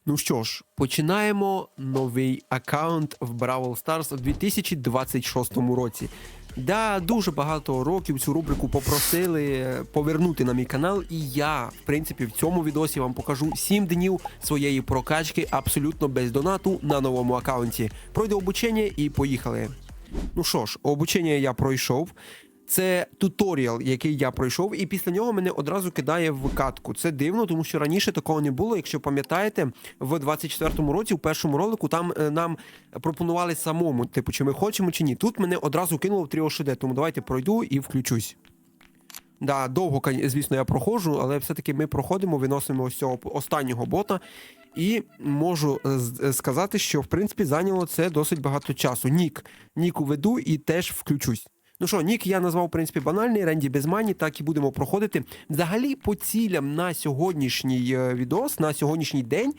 Ну що ж, починаємо новий аккаунт в Brawl Stars у 2026 році. Да, дуже багато років цю рубрику попросили повернути на мій канал, і я, в принципі, в цьому відосі вам покажу 7 днів своєї прокачки абсолютно без донату на новому аккаунті. Пройду обучення і поїхали. Ну що ж, обучення я пройшов. Це туторіал, який я пройшов, і після нього мене одразу кидає в катку. Це дивно, тому що раніше такого не було. Якщо пам'ятаєте, в 24-му році, у першому ролику, там нам пропонували самому, типу, чи ми хочемо, чи ні. Тут мене одразу кинуло в Тріо ШД, тому давайте пройду і включусь. Да, довго, звісно, я проходжу, але все-таки ми проходимо, виносимо ось цього останнього бота. І можу сказати, що, в принципі, зайняло це досить багато часу. Ніку веду і теж включусь. Ну що, нік я назвав, в принципі, банальний, Ренді без мані, так і будемо проходити. Взагалі, по цілям на сьогоднішній відос, на сьогоднішній день,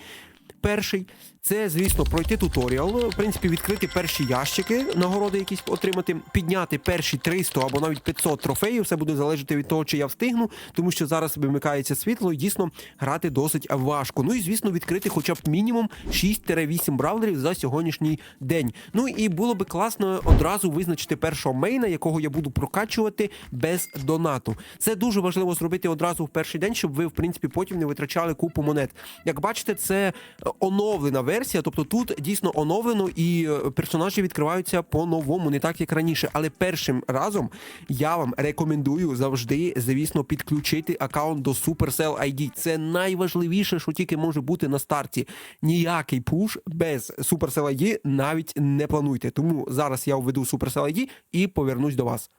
перший, це, звісно, пройти туторіал, в принципі, відкрити перші ящики, нагороди якісь отримати, підняти перші 300 або навіть 500 трофеїв, все буде залежати від того, чи я встигну, тому що зараз вимикається світло і дійсно грати досить важко. Ну і, звісно, відкрити хоча б мінімум 6-8 бравлерів за сьогоднішній день. Ну і було би класно одразу визначити першого мейна, якого я буду прокачувати без донату. Це дуже важливо зробити одразу в перший день, щоб ви, в принципі, потім не витрачали купу монет. Як бачите, це оновлена версія, тобто тут дійсно оновлено і персонажі відкриваються по-новому, не так як раніше. Але першим разом я вам рекомендую завжди, звісно, підключити аккаунт до Supercell ID. Це найважливіше, що тільки може бути на старті. Ніякий пуш без Supercell ID навіть не плануйте. Тому зараз я введу Supercell ID і повернусь до вас.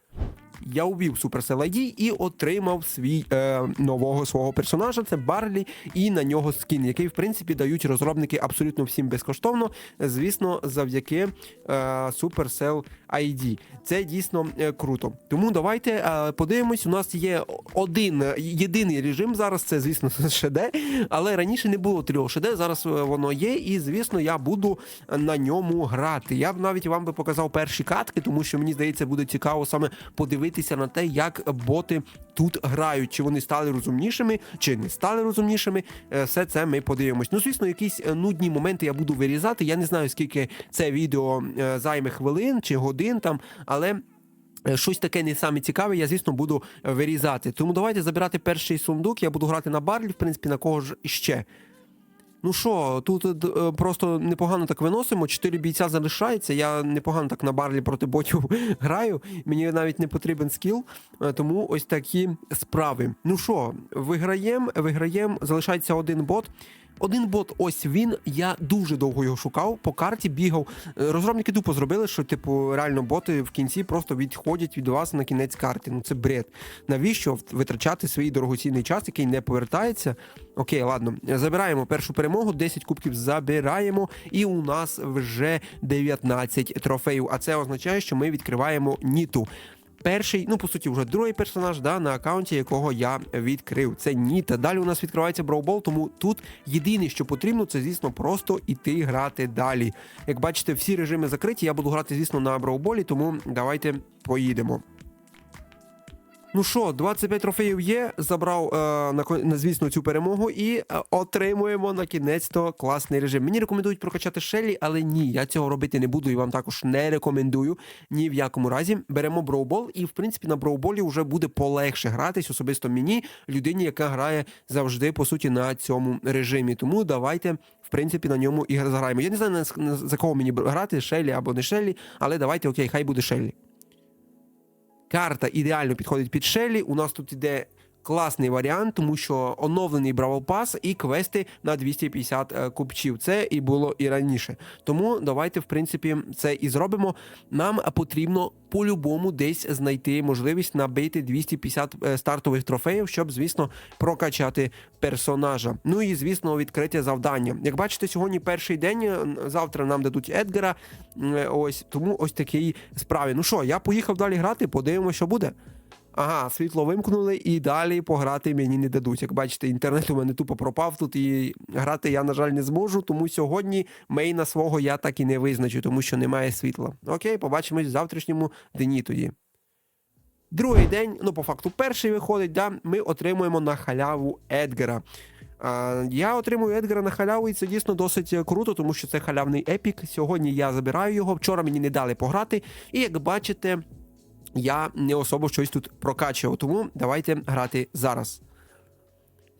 Я увів Supercell ID і отримав нового свого персонажа, це Барлі, і на нього скін, який, в принципі, дають розробники абсолютно всім безкоштовно, звісно, завдяки Supercell ID. Це дійсно круто. Тому давайте подивимось, у нас є один єдиний режим зараз, це, звісно, ШД, але раніше не було трьох ШД, зараз воно є, і, звісно, я буду на ньому грати. Я б навіть вам би показав перші катки, тому що, мені здається, буде цікаво саме подивитися на те, як боти тут грають, чи вони стали розумнішими, чи не стали розумнішими, все це ми подивимось. Ну, звісно, якісь нудні моменти я буду вирізати, я не знаю, скільки це відео займе хвилин чи годин там, але щось таке не саме цікаве, я, звісно, буду вирізати. Тому давайте забирати перший сундук, я буду грати на Барлі, в принципі, на кого ж іще. Ну що, тут просто непогано так виносимо, 4 бійця залишається, я непогано так на Барлі проти ботів граю, мені навіть не потрібен скіл, тому ось такі справи. Ну що, виграємо, залишається один бот. Один бот, ось він, я дуже довго його шукав, по карті бігав. Розробники тупо зробили, що, типу, реально боти в кінці просто відходять від вас на кінець карти. Ну це бред. Навіщо витрачати свій дорогоцінний час, який не повертається? Окей, ладно, забираємо першу перемогу, 10 кубків забираємо, і у нас вже 19 трофеїв. А це означає, що ми відкриваємо Ніту. Перший, ну, по суті, вже другий персонаж, да, на аккаунті, якого я відкрив. Це Ніта. Далі у нас відкривається Броубол, тому тут єдине, що потрібно, це, звісно, просто іти грати далі. Як бачите, всі режими закриті, я буду грати, звісно, на Броуболі, тому давайте поїдемо. Ну що, 25 трофеїв є, забрав, звісно, цю перемогу і отримуємо на кінець-то класний режим. Мені рекомендують прокачати Шеллі, але ні, я цього робити не буду і вам також не рекомендую ні в якому разі. Беремо Броубол і, в принципі, на Броуболі вже буде полегше гратись, особисто мені, людині, яка грає завжди, по суті, на цьому режимі. Тому давайте, в принципі, на ньому і заграємо. Я не знаю, за кого мені грати, Шеллі або не Шеллі, але давайте, окей, хай буде Шеллі. Карта ідеально підходить під Шеллі. У нас тут іде класний варіант, тому що оновлений Бравл Пас і квести на 250 купчів. Це і було і раніше. Тому давайте, в принципі, це і зробимо. Нам потрібно по-любому десь знайти можливість набити 250 стартових трофеїв, щоб, звісно, прокачати персонажа. Ну і, звісно, відкрити завдання. Як бачите, сьогодні перший день, завтра нам дадуть Едгара. Ось, тому ось такий справі. Ну що, я поїхав далі грати, подивимося, що буде. Ага, світло вимкнули і далі пограти мені не дадуть. Як бачите, інтернет у мене тупо пропав тут і грати я, на жаль, не зможу, тому сьогодні мейна свого я так і не визначу, тому що немає світла. Окей, побачимось в завтрашньому дні тоді. Другий день, ну по факту перший виходить, да, ми отримуємо на халяву Едгара. Я отримую Едгара на халяву, і це дійсно досить круто, тому що це халявний епік. Сьогодні я забираю його, вчора мені не дали пограти, і як бачите, я не особо щось тут прокачував, тому давайте грати зараз.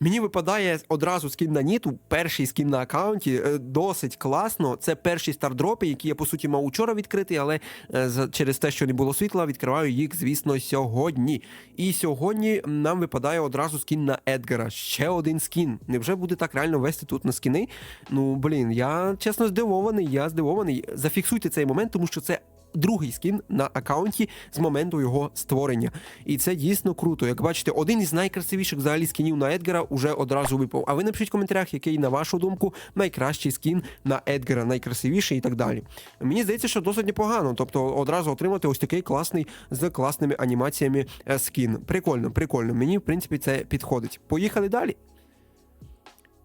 Мені випадає одразу скін на Ніту, перший скін на аккаунті, досить класно. Це перші стардропи, які я, по суті, мав учора відкрити, але через те, що не було світла, відкриваю їх, звісно, сьогодні. І сьогодні нам випадає одразу скін на Едгара. Ще один скін. Невже буде так реально вести тут на скіни? Ну, блін, я, чесно, здивований. Зафіксуйте цей момент, тому що це другий скін на аккаунті з моменту його створення. І це дійсно круто. Як бачите, один із найкрасивіших взагалі скінів на Едгара уже одразу випав. А ви напишіть в коментарях, який, на вашу думку, найкращий скін на Едгара, найкрасивіший і так далі. Мені здається, що досить непогано. Тобто одразу отримати ось такий класний, з класними анімаціями скін. Прикольно. Мені, в принципі, це підходить. Поїхали далі.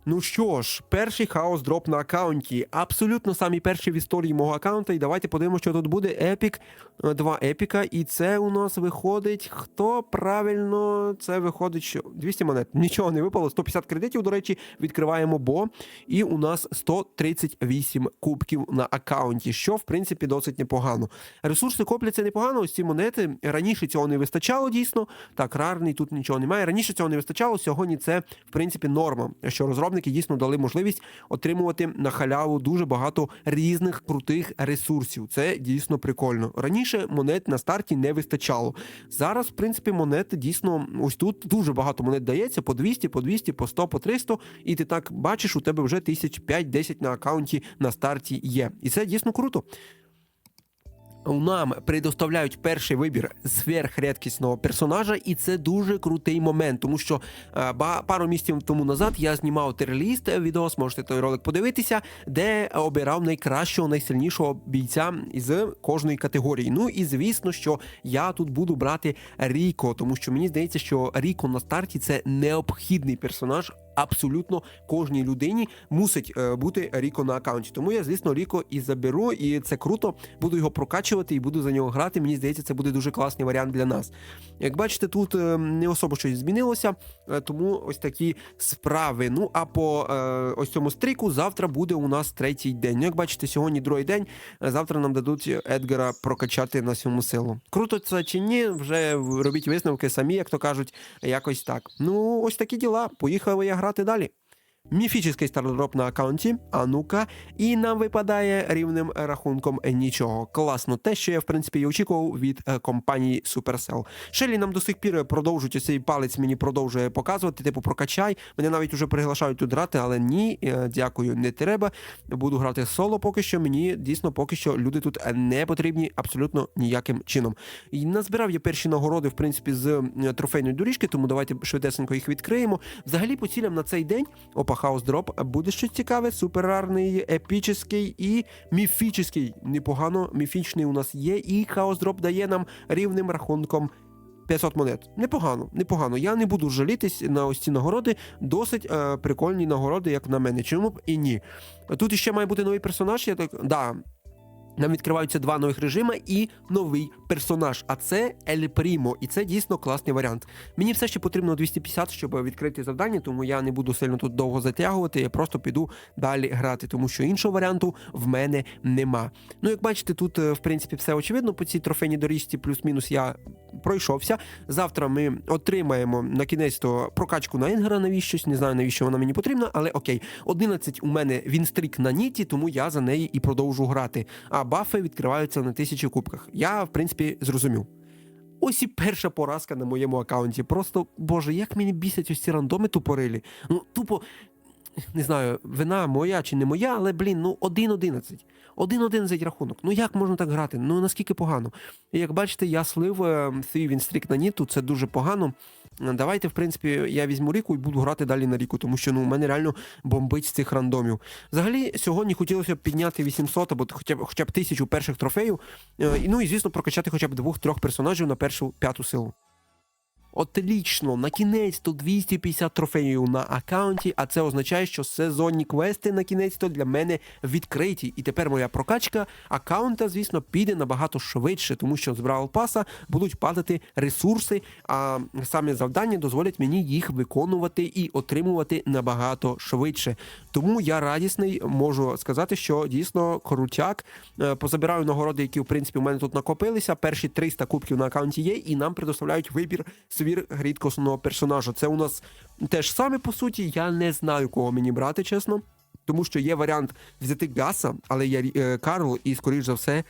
Ну що ж, перший хаос дроп на аккаунті. Абсолютно самі перші в історії мого аккаунта. І давайте подивимося, що тут буде. Епік. 2 епіка. І це у нас виходить... Хто? Правильно, це виходить, що 200 монет. Нічого не випало. 150 кредитів, до речі, відкриваємо бо. І у нас 138 кубків на аккаунті, що, в принципі, досить непогано. Ресурси копляться непогано, ось ці монети. Раніше цього не вистачало, дійсно. Так, рарний, тут нічого немає. Раніше цього не вистачало, сьогодні це, в принципі, норма. Що розробники дійсно дали можливість отримувати на халяву дуже багато різних крутих ресурсів. Це дійсно прикольно. Раніше монет на старті не вистачало. Зараз, в принципі, монети дійсно, ось тут дуже багато монет дається, по 200, по 200, по 100, по 300, і ти так бачиш, у тебе вже 1005-10 на аккаунті на старті є. І це дійсно круто. Нам предоставляють перший вибір сверхрідкісного персонажа, і це дуже крутий момент, тому що пару місяців тому назад я знімав тир-ліст відос, можете той ролик подивитися, де обирав найкращого, найсильнішого бійця з кожної категорії. Ну і звісно, що я тут буду брати Ріко, тому що мені здається, що Ріко на старті це необхідний персонаж. Абсолютно кожній людині мусить бути Ріко на аккаунті. Тому я, звісно, Ріко і заберу, і це круто. Буду його прокачувати і буду за нього грати. Мені здається, це буде дуже класний варіант для нас. Як бачите, тут не особо щось змінилося, тому ось такі справи. Ну, а по ось цьому стріку завтра буде у нас 3-й день. Ну, як бачите, сьогодні 2-й день, завтра нам дадуть Едгара прокачати на 7 силу. Круто це чи ні, вже робіть висновки самі, як то кажуть, якось так. Ну, ось такі діла. Поїхали я грати далі. Міфічний стардроп на аккаунті, а ну-ка, і нам випадає рівним рахунком нічого. Класно, те, що я, в принципі, і очікував від компанії Supercell. Шелі нам до сих пір продовжують, ось цей палець мені продовжує показувати, типу прокачай, мене навіть уже приглашають тут грати, але ні, дякую, не треба, буду грати соло поки що, мені дійсно поки що люди тут не потрібні абсолютно ніяким чином. І назбирав я перші нагороди, в принципі, з трофейної доріжки, тому давайте швидесенько їх відкриємо. Взагалі, по цілям на цей день, хаус дроп, буде щось цікаве, суперрарний, епічний і міфічний. Непогано, міфічний у нас є, і хаус дроп дає нам рівним рахунком 500 монет. Непогано. Я не буду жалітись на ось ці нагороди, досить прикольні нагороди, як на мене. Чому б і ні. Тут іще має бути новий персонаж, я так, да. Нам відкриваються 2 нових режими і новий персонаж, а це Ель Прімо, і це дійсно класний варіант. Мені все ще потрібно 250, щоб відкрити завдання, тому я не буду сильно тут довго затягувати, я просто піду далі грати, тому що іншого варіанту в мене нема. Ну, як бачите, тут, в принципі, все очевидно, по цій трофейній доріжці плюс-мінус я пройшовся. Завтра ми отримаємо, на кінець-то, прокачку на Едгара навіщось, не знаю, навіщо вона мені потрібна, але окей. 11 у мене вінстрік на Ніті, тому я за неї і продовжу грати. А бафи відкриваються на 1000 кубках. Я, в принципі, зрозумів. Ось і перша поразка на моєму аккаунті. Просто, боже, як мені бісять ось ці рандоми тупорилі. Ну, тупо, не знаю, вина моя чи не моя, але, блін, ну 1-11. 1-11 рахунок. Ну як можна так грати? Ну наскільки погано. І як бачите, я слив свій вінстрік на Ніту, це дуже погано. Давайте, в принципі, я візьму Ріку і буду грати далі на Ріку, тому що, ну, у мене реально бомбить з цих рандомів. Взагалі, сьогодні хотілося б підняти 800 або хоча б 1000 перших трофеїв, ну і, звісно, прокачати хоча б 2-3 персонажів на першу 5-ту силу. Отлично, на кінець-то 250 трофеїв на аккаунті, а це означає, що сезонні квести на кінець-то для мене відкриті. І тепер моя прокачка аккаунта, звісно, піде набагато швидше, тому що з Бравл Паса будуть падати ресурси, а самі завдання дозволять мені їх виконувати і отримувати набагато швидше. Тому я радісний, можу сказати, що дійсно крутяк. Позабираю нагороди, які, в принципі, у мене тут накопилися. Перші 300 кубків на аккаунті є, і нам предоставляють вибір свір рідкісного персонажа. Це у нас те ж саме, по суті, я не знаю, кого мені брати, чесно. Тому що є варіант взяти Гаса, але є Карл, і, скоріш за все,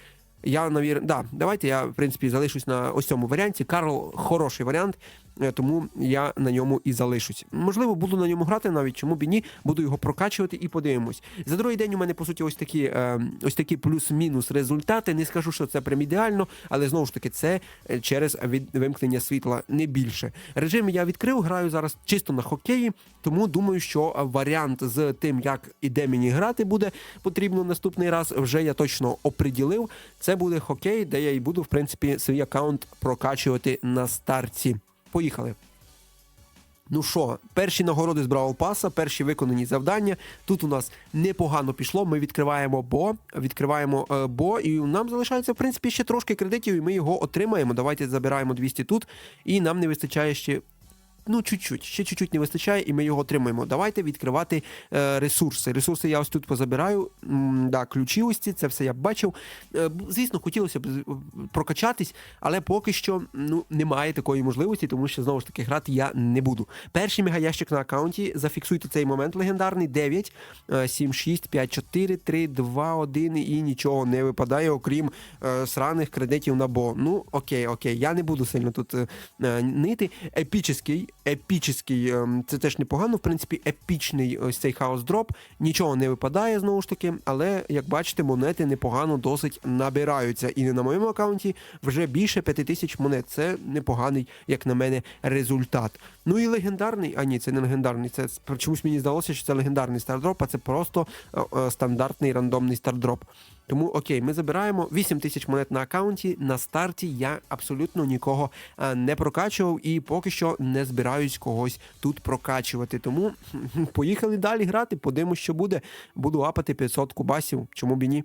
давайте я, в принципі, залишусь на ось цьому варіанті. Карл хороший варіант, тому я на ньому і залишусь. Можливо, буду на ньому грати навіть, чому б і ні, буду його прокачувати і подивимось. За другий день у мене, по суті, ось такі плюс-мінус результати. Не скажу, що це прям ідеально, але, знову ж таки, це через вимкнення світла, не більше. Режим я відкрив, граю зараз чисто на хокеї, тому думаю, що варіант з тим, як і де мені грати буде потрібно наступний раз, вже я точно оприділив. Це буде хокей, де я і буду, в принципі, свій аккаунт прокачувати на старті. Поїхали. Ну що, перші нагороди з Бравл Паса, перші виконані завдання. Тут у нас непогано пішло, ми відкриваємо бо, і нам залишається, в принципі, ще трошки кредитів, і ми його отримаємо. Давайте забираємо 200 тут, і нам не вистачає ще... ще чуть-чуть не вистачає, і ми його отримаємо. Давайте відкривати ресурси. Ресурси я ось тут позабираю. Ключі ось ці, це все я бачив. Звісно, хотілося б прокачатись, але поки що немає такої можливості, тому що, знову ж таки, грати я не буду. Перший мегаящик на аккаунті. Зафіксуйте цей момент легендарний. 9, 7, 6, 5, 4, 3, 2, 1, і нічого не випадає, окрім сраних кредитів на бо. Окей. Я не буду сильно тут нити. Епічний, це теж непогано, в принципі, епічний ось цей хаос-дроп, нічого не випадає, знову ж таки, але, як бачите, монети непогано досить набираються, і на моєму аккаунті вже більше 5000 монет, це непоганий, як на мене, результат. Ну і легендарний, це не легендарний, це чомусь мені здалося, що це легендарний стардроп, а це просто стандартний рандомний стардроп. Тому, окей, ми забираємо 8000 монет на аккаунті. На старті я абсолютно нікого не прокачував і поки що не збираюсь когось тут прокачувати. Тому поїхали далі грати, подивимось, що буде. Буду апати 500 кубасів, чому б і ні.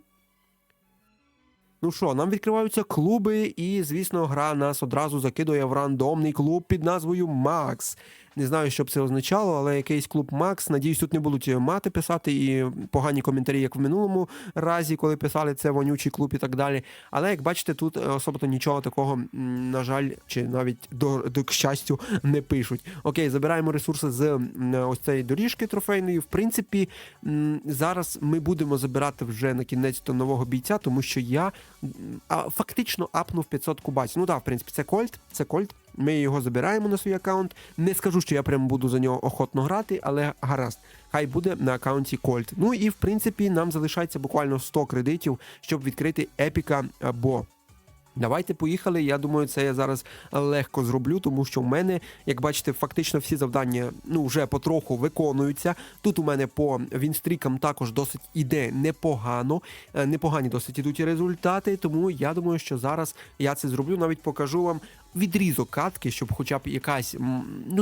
Ну що, нам відкриваються клуби і, звісно, гра нас одразу закидує в рандомний клуб під назвою Макс. Не знаю, що б це означало, але якийсь клуб Макс. Надіюсь, тут не будуть мати писати і погані коментарі, як в минулому разі, коли писали це вонючий клуб і так далі. Але, як бачите, тут особливо нічого такого, на жаль, чи навіть к щастю, не пишуть. Окей, забираємо ресурси з ось цієї доріжки трофейної. В принципі, зараз ми будемо забирати вже на кінець до нового бійця, тому що я фактично апнув 500 кубасів. В принципі, це Кольт. Ми його забираємо на свій аккаунт. Не скажу, що я прямо буду за нього охотно грати, але гаразд. Хай буде на аккаунті Кольт. Ну і, в принципі, нам залишається буквально 100 кредитів, щоб відкрити епіка бо. Давайте поїхали, я думаю, це я зараз легко зроблю, тому що в мене, як бачите, фактично всі завдання вже потроху виконуються. Тут у мене по вінстрікам також досить іде непогано, непогані досить ідуть результати, тому я думаю, що зараз я це зроблю, навіть покажу вам відрізок катки, щоб хоча б якась,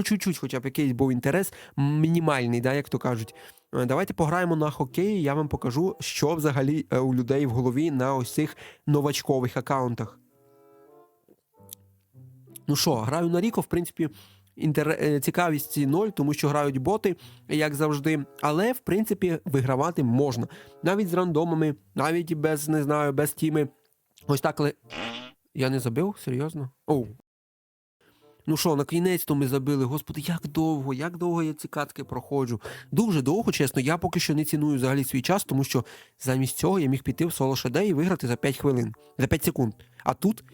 чуть-чуть хоча б якийсь був інтерес, мінімальний, як то кажуть. Давайте пограємо на хокеї, я вам покажу, що взагалі у людей в голові на ось цих новачкових аккаунтах. Ну що, граю на Ріко, в принципі, цікавість 0, тому що грають боти, як завжди, але, в принципі, вигравати можна. Навіть з рандомами, навіть без, не знаю, без тіми. Ось так, але... Я не забив? Серйозно? Ну що, на кінець-то ми забили. Господи, як довго я ці катки проходжу. Дуже довго, чесно. Я поки що не ціную взагалі свій час, тому що замість цього я міг піти в соло шеде і виграти за 5 хвилин. За 5 секунд. А тут...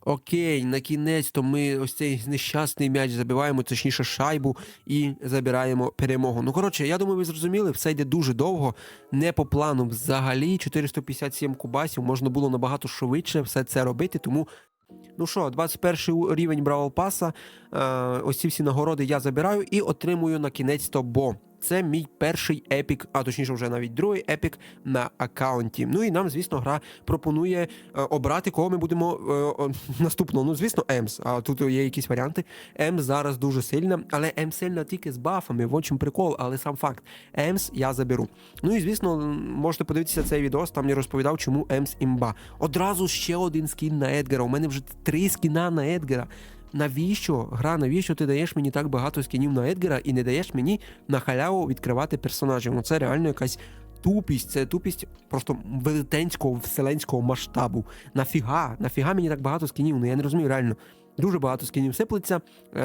Окей, на кінець-то ми ось цей нещасний м'яч забиваємо, точніше шайбу, і забираємо перемогу. Ну, коротше, я думаю, ви зрозуміли, все йде дуже довго, не по плану взагалі. 457 кубасів, можна було набагато швидше все це робити, тому... Ну що, 21 рівень Бравл Паса, ось ці всі нагороди я забираю і отримую на кінець-то бо. Це мій перший епік, а точніше вже навіть другий епік на аккаунті. Ну і нам, звісно, гра пропонує обрати, кого ми будемо наступного. Ну, звісно, Емс. А тут є якісь варіанти. Емс зараз дуже сильна, але Емс сильна тільки з бафами, в чому прикол, але сам факт. Емс я заберу. Ну і, звісно, можете подивитися цей відео, там я розповідав, чому Емс імба. Одразу ще один скін на Едгара. У мене вже 3 скіна на Едгара. Навіщо, гра, навіщо ти даєш мені так багато скінів на Едгара і не даєш мені на халяву відкривати персонажів? Ну це реально якась тупість, це тупість просто велетенського вселенського масштабу. Нафіга мені так багато скінів? Ну я не розумію, реально. Дуже багато скінів сиплеться.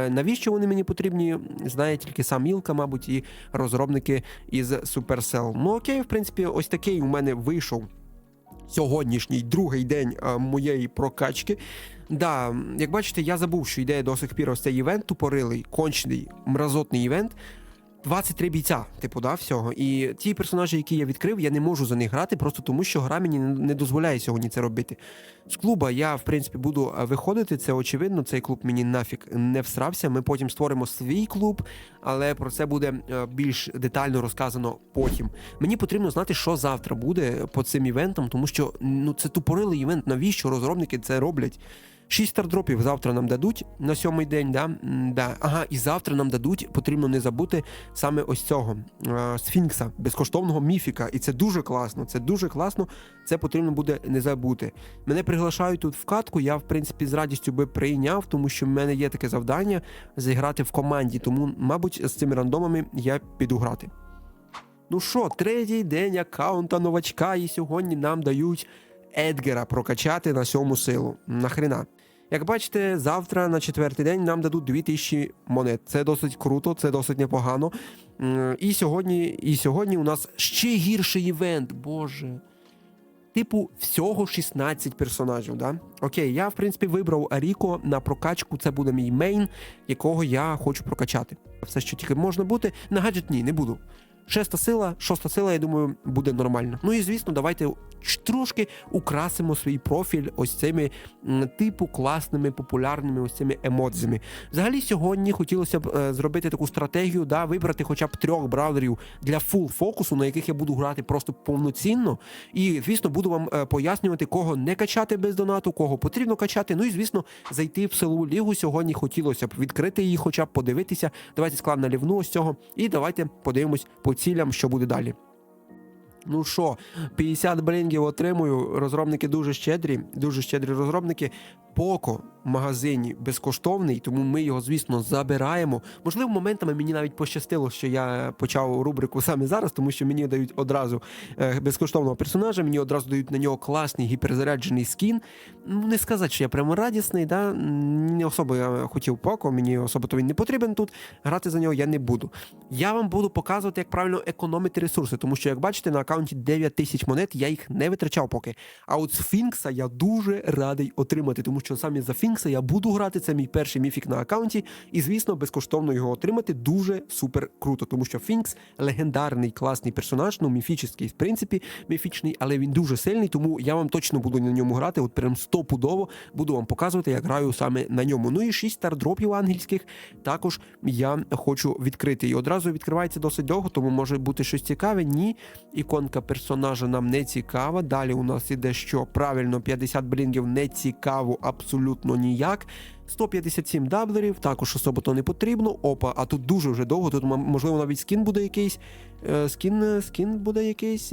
Навіщо вони мені потрібні, знає тільки сам Мілка, мабуть, і розробники із Supercell. Ну окей, в принципі, ось такий у мене вийшов сьогоднішній другий день моєї прокачки. Да, як бачите, я забув, що йде до сих пір ось цей івент тупорилий, кончений, мразотний івент. 23 бійця, типу, да, всього. І ті персонажі, які я відкрив, я не можу за них грати, просто тому, що гра мені не дозволяє сьогодні це робити. З клуба я, в принципі, буду виходити, це очевидно, цей клуб мені нафіг не всрався. Ми потім створимо свій клуб, але про це буде більш детально розказано потім. Мені потрібно знати, що завтра буде по цим івентам, тому що, ну, це тупорилий івент, навіщо розробники це роблять? 6 стардропів завтра нам дадуть на 7-й день, да? Ага, і завтра нам дадуть, потрібно не забути, саме ось цього Сфінкса, безкоштовного міфіка. І це дуже класно, це потрібно буде не забути. Мене приглашають тут в катку, я, в принципі, з радістю би прийняв, тому що в мене є таке завдання зіграти в команді, тому, мабуть, з цими рандомами я піду грати. Ну що, 3-й день аккаунта новачка, і сьогодні нам дають Едгара прокачати на 7 силу. Нахрена? Як бачите, завтра на 4-й день нам дадуть 2000 монет. Це досить круто, це досить непогано. І сьогодні у нас ще гірший івент, боже. Типу, всього 16 персонажів, да? Окей, я, в принципі, вибрав Аріко на прокачку, це буде мій мейн, якого я хочу прокачати. Все, що тільки можна бути, на гаджет ні, не буду. 6 сила, я думаю, буде нормально. Ну і, звісно, давайте трошки украсимо свій профіль ось цими типу класними, популярними ось цими емодзями. Взагалі, сьогодні хотілося б зробити таку стратегію, да, вибрати хоча б 3 браузерів для фул фокусу, на яких я буду грати просто повноцінно. І, звісно, буду вам пояснювати, кого не качати без донату, кого потрібно качати. Ну і, звісно, зайти в силову лігу сьогодні хотілося б відкрити її, хоча б подивитися. Давайте склав налівну ось цього і давайте подивимось по цілям, що буде далі. Ну що, 50 блінгів отримую, розробники дуже щедрі розробники. Поко в магазині безкоштовний, тому ми його, звісно, забираємо. Можливо, моментами мені навіть пощастило, що я почав рубрику саме зараз, тому що мені дають одразу безкоштовного персонажа, мені одразу дають на нього класний гіперзаряджений скін. Не сказати, що я прямо радісний, да? Не особо я хотів Поко, мені особо то він не потрібен тут, грати за нього я не буду. Я вам буду показувати, як правильно економити ресурси, тому що, як бачите, на аккаунті 9000 монет, я їх не витрачав поки. А от Сфінкса я дуже радий отримати, тому що саме за Сфінкса я буду грати, це мій перший міфік на аккаунті, і, звісно, безкоштовно його отримати дуже супер круто, тому що Сфінкс легендарний, класний персонаж, ну, міфічний, в принципі, міфічний, але він дуже сильний, тому я вам точно буду на ньому грати, от прям стопудово буду вам показувати, як граю саме на ньому. Ну і 6 стардропів ангельських також я хочу відкрити. І одразу відкривається досить довго, тому може бути щось цікаве. Ні, іконка персонажа нам не цікава. Далі у нас іде що? Правильно, 50 блінгів не цікаво абсолютно ніяк. 157 даблерів, також особо то не потрібно. Опа, а тут дуже вже довго, тут можливо навіть скін буде якийсь. Скін буде якийсь.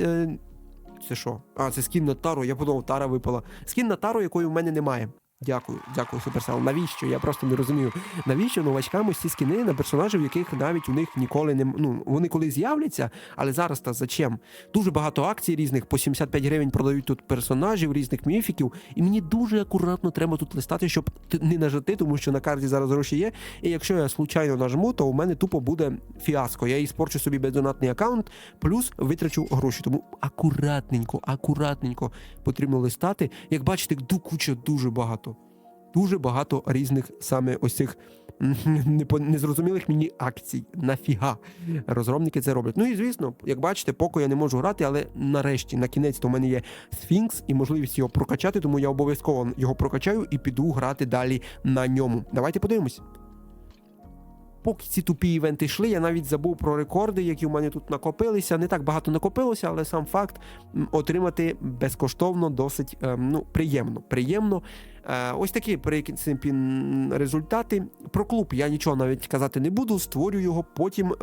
Це що? А, це скін на Тару, я подумав, Тара випала. Скін на Тару, якої в мене немає. Дякую, Supercell. Навіщо? Я просто не розумію. Навіщо новачкам ось ці скіни на персонажів, яких навіть у них ніколи не... Ну, вони коли з'являться, але зараз-то зачем? Дуже багато акцій різних, по 75 гривень продають тут персонажів, різних міфіків, і мені дуже акуратно треба тут листати, щоб не нажати, тому що на карті зараз гроші є, і якщо я случайно нажму, то у мене тупо буде фіаско. Я іспорчу собі бездонатний аккаунт, плюс витрачу гроші. Тому акуратненько потрібно листати. Як бачите, куча дуже багато. Дуже багато різних саме ось цих незрозумілих мені акцій. Нафіга розробники це роблять. Ну і звісно, як бачите, поки я не можу грати, але нарешті, на кінець-то у мене є Сфінкс і можливість його прокачати, тому я обов'язково його прокачаю і піду грати далі на ньому. Давайте подивимось. Поки ці тупі івенти йшли, я навіть забув про рекорди, які у мене тут накопилися. Не так багато накопилося, але сам факт отримати безкоштовно досить приємно. Ось такі, в принципі, результати. Про клуб я нічого навіть казати не буду, створю його потім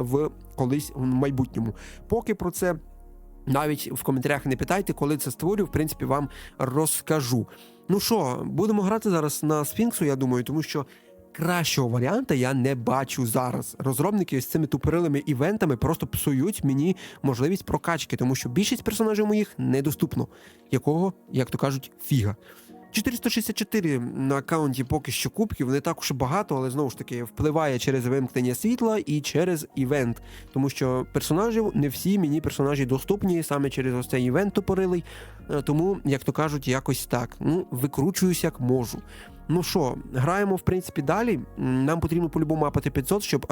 колись в майбутньому. Поки про це навіть в коментарях не питайте, коли це створю, в принципі, вам розкажу. Ну що, будемо грати зараз на Сфінксу, я думаю, тому що кращого варіанта я не бачу зараз. Розробники з цими тупорилими івентами просто псують мені можливість прокачки, тому що більшість персонажів моїх недоступно. Якого, як то кажуть, фіга. 464 на аккаунті поки що кубків, не так уж багато, але знову ж таки впливає через вимкнення світла і через івент. Тому що персонажів, не всі мені персонажі доступні саме через ось цей івент тупорилий. Тому, як то кажуть, якось так. Викручуюсь як можу. Ну що, граємо, в принципі, далі. Нам потрібно по-любому мапати 500, щоб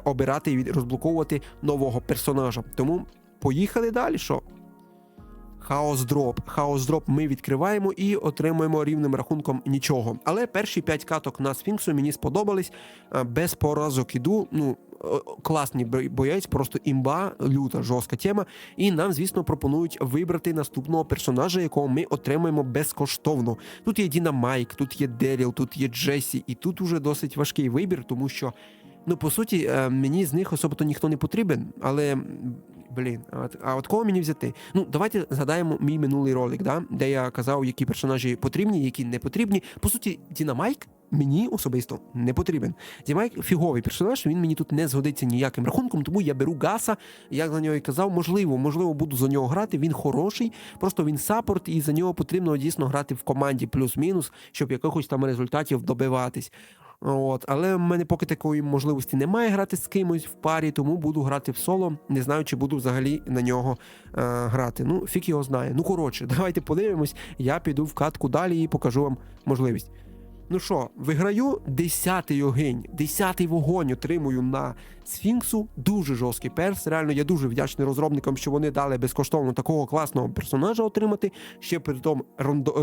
обирати і розблоковувати нового персонажа. Тому поїхали далі, що? Хаос дроп ми відкриваємо і отримуємо рівним рахунком нічого. Але перші 5 каток на Сфінксу мені сподобались. Без поразок іду. Класний боєць, просто імба, люта, жорстка тема. І нам, звісно, пропонують вибрати наступного персонажа, якого ми отримаємо безкоштовно. Тут є Дінамайк, тут є Деріл, тут є Джесі. І тут уже досить важкий вибір, тому що, по суті, мені з них особливо ніхто не потрібен, але... А от кого мені взяти? Давайте згадаємо мій минулий ролик, де я казав, які персонажі потрібні, які не потрібні. По суті, Дінамайк мені особисто не потрібен. Дінамайк фіговий персонаж, він мені тут не згодиться ніяким рахунком, тому я беру Гаса, як за нього і казав, можливо буду за нього грати, він хороший, просто він саппорт, і за нього потрібно дійсно грати в команді плюс-мінус, щоб якихось там результатів добиватись. Але в мене поки такої можливості немає грати з кимось в парі, тому буду грати в соло, не знаю, чи буду взагалі на нього грати. Фіг його знає. Давайте подивимось, я піду в катку далі і покажу вам можливість. Ну що, виграю 10-й огонь, 10-й вогонь отримую на Сфінксу. Дуже жорсткий перс. Реально, я дуже вдячний розробникам, що вони дали безкоштовно такого класного персонажа отримати. Ще при тому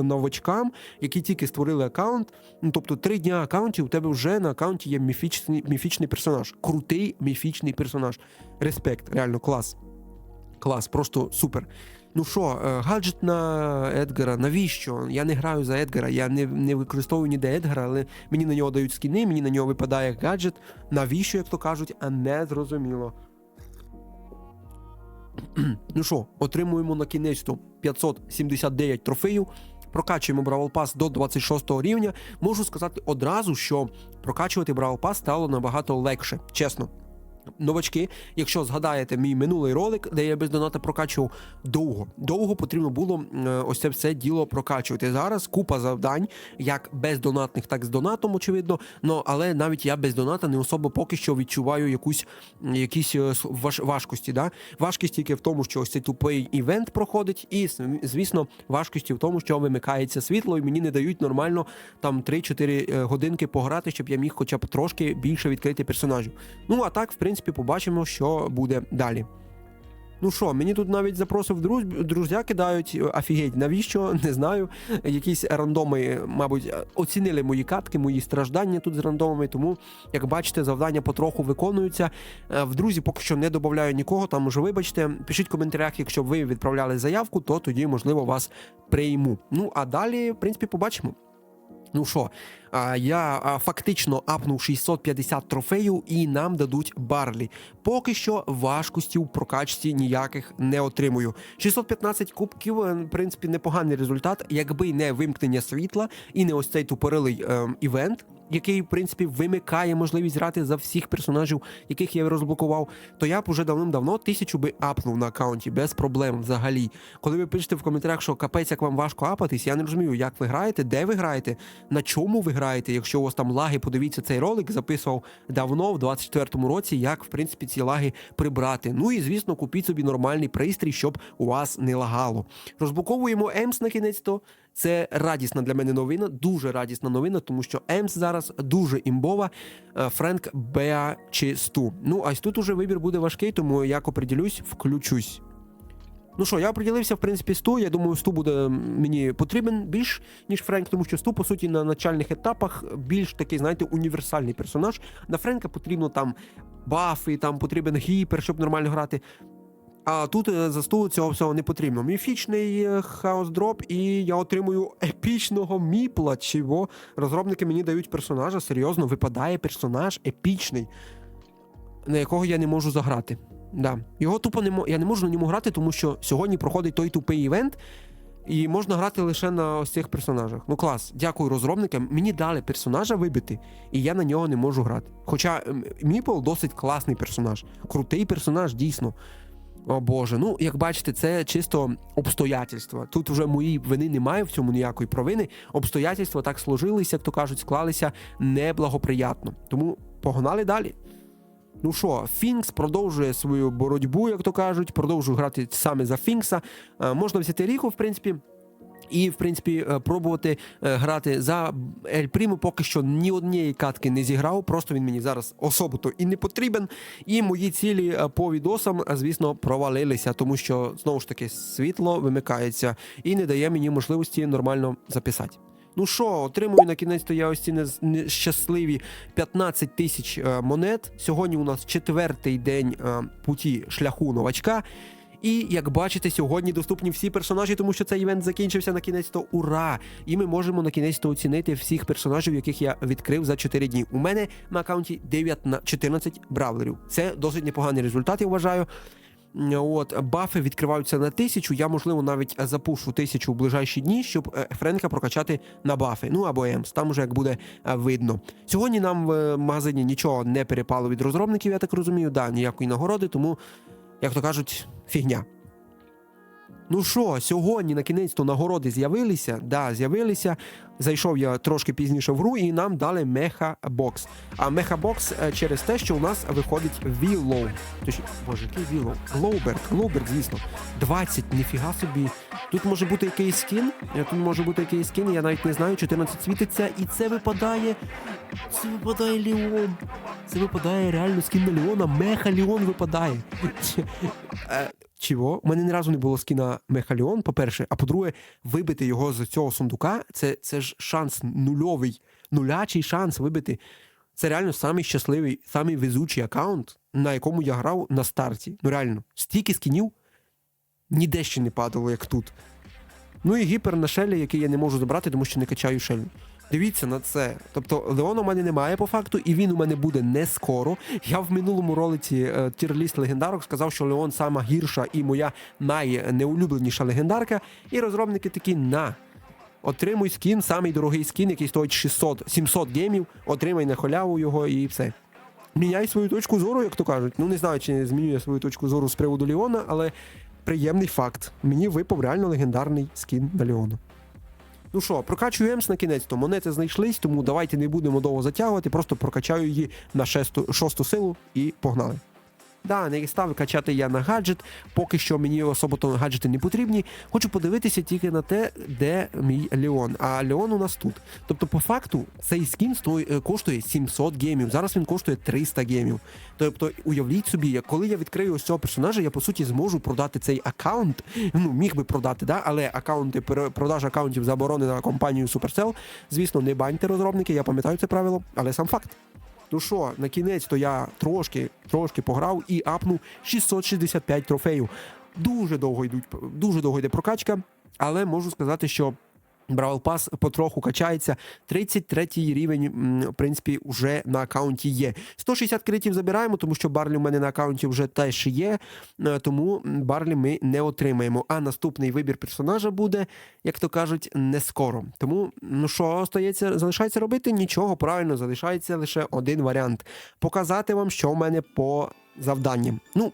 новачкам, які тільки створили аккаунт. Тобто 3 дня аккаунтів, у тебе вже на аккаунті є міфічний персонаж. Крутий міфічний персонаж. Респект, реально, клас. Клас, просто супер. Ну що, гаджет на Едгара, навіщо? Я не граю за Едгара, я не використовую ніде Едгара, але мені на нього дають скіни, мені на нього випадає гаджет. Навіщо, як то кажуть, а не зрозуміло. Ну що, отримуємо на кінець-то 579 трофеїв, прокачуємо Бравл Пас до 26 рівня. Можу сказати одразу, що прокачувати Бравл Пас стало набагато легше, чесно. Новачки, якщо згадаєте мій минулий ролик, де я без доната прокачував, довго потрібно було ось це все діло прокачувати. Зараз купа завдань, як бездонатних, так з донатом, очевидно, але навіть я без доната не особо поки що відчуваю якісь важкості. Важкість тільки в тому, що ось цей тупий івент проходить, і, звісно, важкості в тому, що вимикається світло, і мені не дають нормально там 3-4 годинки пограти, щоб я міг хоча б трошки більше відкрити персонажів. А так, в принципі, побачимо, що буде далі. Ну що, мені тут навіть запросив друзі кидають, офігеть, навіщо, не знаю, якісь рандоми, мабуть, оцінили мої катки, мої страждання тут з рандомами, тому, як бачите, завдання потроху виконуються. В друзі поки що не додаю нікого, там уже вибачте, пишіть в коментарях, якщо ви відправляли заявку, то тоді, можливо, вас прийму. А далі, в принципі, побачимо. Ну що, я фактично апнув 650 трофеїв і нам дадуть барлі. Поки що важкості в прокачці ніяких не отримую. 615 кубків, в принципі, непоганий результат, якби не вимкнення світла і не ось цей тупорилий івент, який, в принципі, вимикає можливість грати за всіх персонажів, яких я розблокував, то я б уже давним-давно 1000 би апнув на аккаунті, без проблем взагалі. Коли ви пишете в коментарях, що капець, як вам важко апатись, я не розумію, як ви граєте, де ви граєте, на чому ви граєте, якщо у вас там лаги, подивіться цей ролик, записував давно, в 24-му році, як, в принципі, ці лаги прибрати. І, звісно, купіть собі нормальний пристрій, щоб у вас не лагало. Розблоковуємо Емс на кінець-то. Це радісна для мене новина, дуже радісна новина, тому що Емс зараз дуже імбова, Френк Беа чи Сту. А ось тут уже вибір буде важкий, тому як оприділюсь, включусь. Ну що, я оприділився, в принципі, Сту. Я думаю, Сту буде мені потрібен більш, ніж Френк, тому що Сту, по суті, на начальних етапах більш такий, знаєте, універсальний персонаж. На Френка потрібно там бафи, там потрібен гіпер, щоб нормально грати. А тут за Сту цього всього не потрібно. Міфічний хаос дроп, і я отримую епічного міпла. Чого? Розробники мені дають персонажа, серйозно, випадає персонаж епічний, на якого я не можу заграти. Да. Його тупо я не можу на ньому грати, тому що сьогодні проходить той тупий івент, і можна грати лише на ось цих персонажах. Ну клас, дякую розробникам. Мені дали персонажа вибити, і я на нього не можу грати. Хоча Міпл досить класний персонаж. Крутий персонаж, дійсно. О боже, ну як бачите, це чисто обстоятельства. Тут вже моєї вини немає, в цьому ніякої провини. Обстоятельства так сложилися, як то кажуть, склалися неблагоприятно. Тому погнали далі. Ну що, Фінкс продовжує свою боротьбу, як то кажуть, продовжує грати саме за Фінкса. Можна взяти Ріху, в принципі, і, в принципі, пробувати грати за Ель Прімо. Поки що ні однієї катки не зіграв, просто він мені зараз особо-то і не потрібен. І мої цілі по відосам, звісно, провалилися, тому що, знову ж таки, світло вимикається і не дає мені можливості нормально записати. Ну що, отримую на кінець-то я ось ці нещасливі 15 тисяч монет. Сьогодні у нас 4-й день путі шляху новачка. І, як бачите, сьогодні доступні всі персонажі, тому що цей івент закінчився на кінець-то. Ура! І ми можемо на кінець-то оцінити всіх персонажів, яких я відкрив за 4 дні. У мене на аккаунті 14 бравлерів. Це досить непоганий результат, я вважаю. От, бафи відкриваються на 1000, я, можливо, навіть запушу 1000 в ближайші дні, щоб Френка прокачати на бафи, ну або Емс, там уже як буде видно. Сьогодні нам в магазині нічого не перепало від розробників, я так розумію, да, ніякої нагороди, тому, як то кажуть, фігня. Ну що, сьогодні на кінець-то нагороди з'явилися, да, з'явилися. Зайшов я трошки пізніше в гру і нам дали меха-бокс. А меха-бокс через те, що у нас виходить Віллоу. Боже, який Віллоу? Глоуберт, звісно. 20, ніфіга собі. Тут може бути якийсь скін, я навіть не знаю, 14 світиться, і це випадає Леон. Це випадає реально скін на Леона, меха-Леон випадає. Чого? У мене ні разу не було скіна Мехаліон, по-перше, а по-друге, вибити його з цього сундука, це ж шанс нульовий, нулячий шанс вибити. Це реально самий щасливий, самий везучий аккаунт, на якому я грав на старті. Ну реально, стільки скінів ніде ще не падало, як тут. Ну і гіпер на Шелі, який я не можу забрати, тому що не качаю Шелі. Дивіться на це. Тобто Леона у мене немає по факту, і він у мене буде не скоро. Я в минулому ролиці тір-ліст легендарок сказав, що Леон сама гірша і моя найнеулюбленіша легендарка. І розробники такі, отримуй скін, самий дорогий скін, який стоїть 700 гемів, отримай на халяву його і все. Міняй свою точку зору, як то кажуть. Ну не знаю, чи змінює свою точку зору з приводу Леона, але приємний факт. Мені випав реально легендарний скін на Леона. Ну що, прокачую Емс на кінець-то, монети знайшлись, тому давайте не будемо довго затягувати, просто прокачаю її на 6-ту силу і погнали. Да, не став качати я на гаджет, поки що мені особо-то гаджети не потрібні. Хочу подивитися тільки на те, де мій Леон. А Леон у нас тут. Тобто, по факту, цей скін коштує 700 гемів. Зараз він коштує 300 гемів. Тобто, уявіть собі, коли я відкрию ось цього персонажа, я, по суті, зможу продати цей аккаунт. Ну, міг би продати, да? Але продаж аккаунтів заборонена компанією Supercell. Звісно, не баньте розробники, я пам'ятаю це правило, але сам факт. Ну що, на кінець-то я трошки пограв і апнув 665 трофеїв. Дуже довго йде прокачка, але можу сказати, що Бравл Пас потроху качається. 33-й рівень, в принципі, вже на аккаунті є. 160 критів забираємо, тому що Барлі в мене на аккаунті вже теж є, тому Барлі ми не отримаємо. А наступний вибір персонажа буде, як то кажуть, не скоро. Тому, ну що залишається робити? Нічого, правильно, залишається лише один варіант. Показати вам, що в мене по завданням. Ну,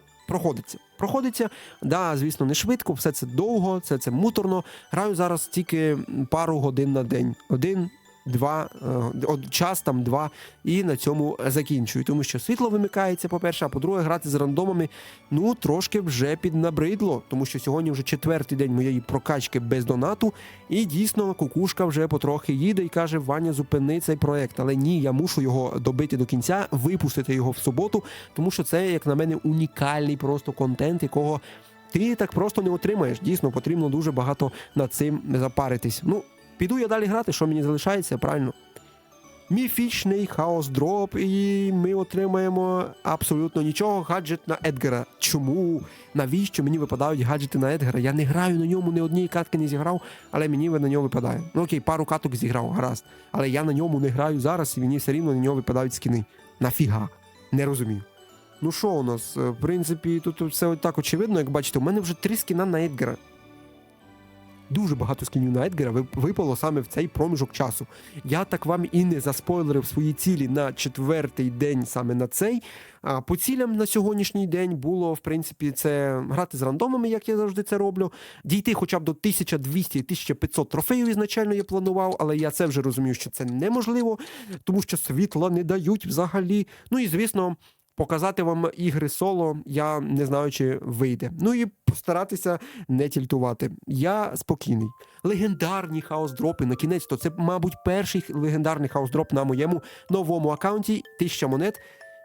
проходиться, да, звісно, не швидко, все це довго, це муторно. Граю зараз тільки пару годин на день. Час там 2, і на цьому закінчую. Тому що світло вимикається, по-перше, а по-друге, грати з рандомами, ну, трошки вже піднабридло, тому що сьогодні вже 4-й день моєї прокачки без донату, і дійсно кукушка вже потрохи їде і каже: Ваня, зупини цей проект. Але ні, я мушу його добити до кінця, випустити його в суботу, тому що це, як на мене, унікальний просто контент, якого ти так просто не отримаєш. Дійсно, потрібно дуже багато над цим запаритись. Ну, піду я далі грати, що мені залишається, правильно? Міфічний хаос дроп, і ми отримаємо абсолютно нічого. Гаджет на Едгара. Чому? Навіщо мені випадають гаджети на Едгара? Я не граю на ньому, ні однієї катки не зіграв, але мені на нього випадає. Ну окей, пару каток зіграв, гаразд. Але я на ньому не граю зараз, і мені все рівно на нього випадають скіни. Нафіга? Не розумію. Ну що у нас? В принципі, тут все так очевидно, як бачите, у мене вже 3 скіна на Едгара. Дуже багато скінів на Едгара випало саме в цей проміжок часу. Я так вам і не заспойлерив свої цілі на 4-й день саме на цей. А по цілям на сьогоднішній день було, в принципі, це грати з рандомами, як я завжди це роблю. Дійти хоча б до 1200-1500 трофеїв ізначально я планував, але я це вже розумію, що це неможливо, тому що світла не дають взагалі. Ну і, звісно, показати вам ігри соло, я не знаю, чи вийде. Ну і постаратися не тільтувати. Я спокійний. Легендарні хаос-дропи, на кінець, то це, мабуть, перший легендарний хаос-дроп на моєму новому аккаунті. 1000 монет.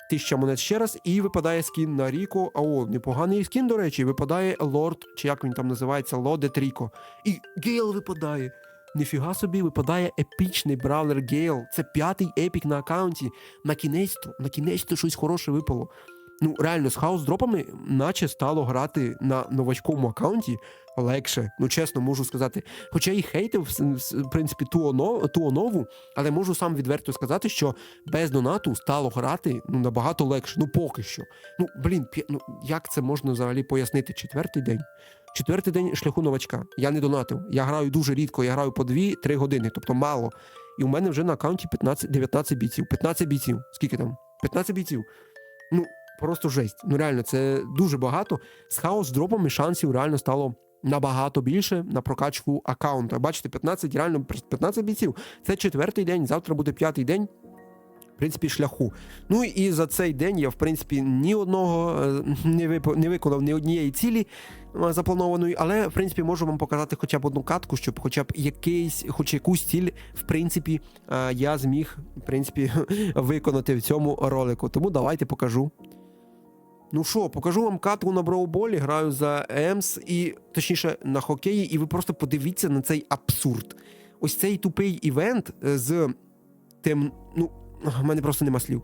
1000 монет ще раз, і випадає скін на Ріко. О, непоганий скін, до речі, випадає Лорд, чи як він там називається, Лодет Ріко. І Гейл випадає. Ніфіга собі, випадає епічний бравлер Гейл. Це 5-й епік на аккаунті. На кінець-то щось хороше випало. Ну, реально, з хаус-дропами наче стало грати на новачковому аккаунті легше. Ну, чесно, можу сказати. Хоча і хейтив, в принципі, ту онову, але можу сам відверто сказати, що без донату стало грати набагато легше. Ну, поки що. Ну, блін, як це можна взагалі пояснити? 4-й день. 4-й день шляху новачка. Я не донатив. Я граю дуже рідко, я граю по 2-3 години, тобто мало. І у мене вже на аккаунті 19 бійців. 15 бійців. Скільки там? 15 бійців. Ну, просто жесть. Ну реально, це дуже багато. З хаос-дропами шансів реально стало набагато більше на прокачку аккаунта. Бачите, 15, реально 15 бійців. Це 4-й день, завтра буде 5-й день. В принципі, шляху. Ну і за цей день я, в принципі, ні одного не виконав ні однієї цілі запланованої, але, в принципі, можу вам показати хоча б одну катку, щоб хоча б хоч якусь ціль, в принципі, я зміг, в принципі, виконати в цьому ролику. Тому давайте покажу. Ну що, покажу вам катку на броуболі, граю за ЕМС, і, точніше, на хокеї, і ви просто подивіться на цей абсурд. Ось цей тупий івент з тим, ну, в мене просто нема слів.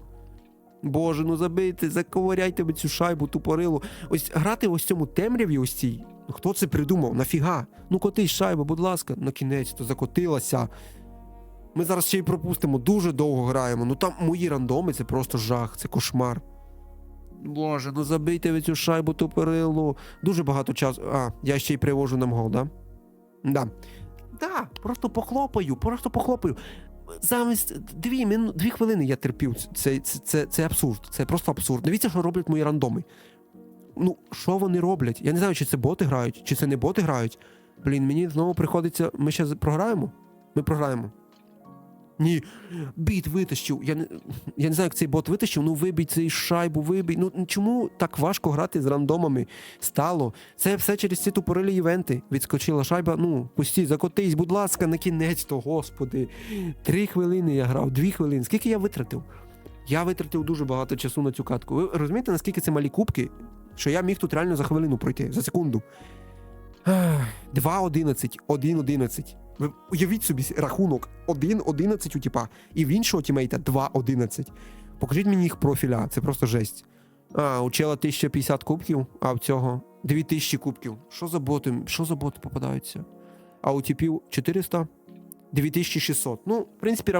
Боже, ну забийте, заковиряйте ви цю шайбу, тупорилу. Ось грати ось цьому темряві ось цій. Ну хто це придумав? Нафіга? Ну котись шайба, будь ласка. На кінець, то закотилася. Ми зараз ще й пропустимо, дуже довго граємо. Ну там мої рандоми, це просто жах, це кошмар. Боже, ну забийте ви цю шайбу, тупорилу. Дуже багато часу. Я ще й привожу нам гол, да? Да, просто похлопаю. Замість 2 хвилини я терпів. Це абсурд. Це просто абсурд. Дивіться, що роблять мої рандоми. Ну, що вони роблять? Я не знаю, чи це боти грають, чи це не боти грають. Блін, мені знову приходиться... Ми ще програємо? Ми програємо. Ні, біт витащив. Я не знаю, як цей бот витащив. Ну вибій цей шайбу, вибій. Ну чому так важко грати з рандомами стало? Це все через ці тупорилі івенти. Відскочила шайба. Ну, пустіть, закотись, будь ласка, на кінець-то, господи. 3 хвилини я грав, 2 хвилини. Скільки я витратив? Я витратив дуже багато часу на цю катку. Ви розумієте, наскільки це малі кубки, що я міг тут реально за хвилину пройти, за секунду. 2-11, 1-11. Ви уявіть собі рахунок 1-11 у тіпа, і в іншого тімейта 2-11. Покажіть мені їх профіля, це просто жесть. У чела 1050 кубків, а в цього 2000 кубків. Що за боти попадаються? А у тіпів 400? 9600. Ну, в принципі,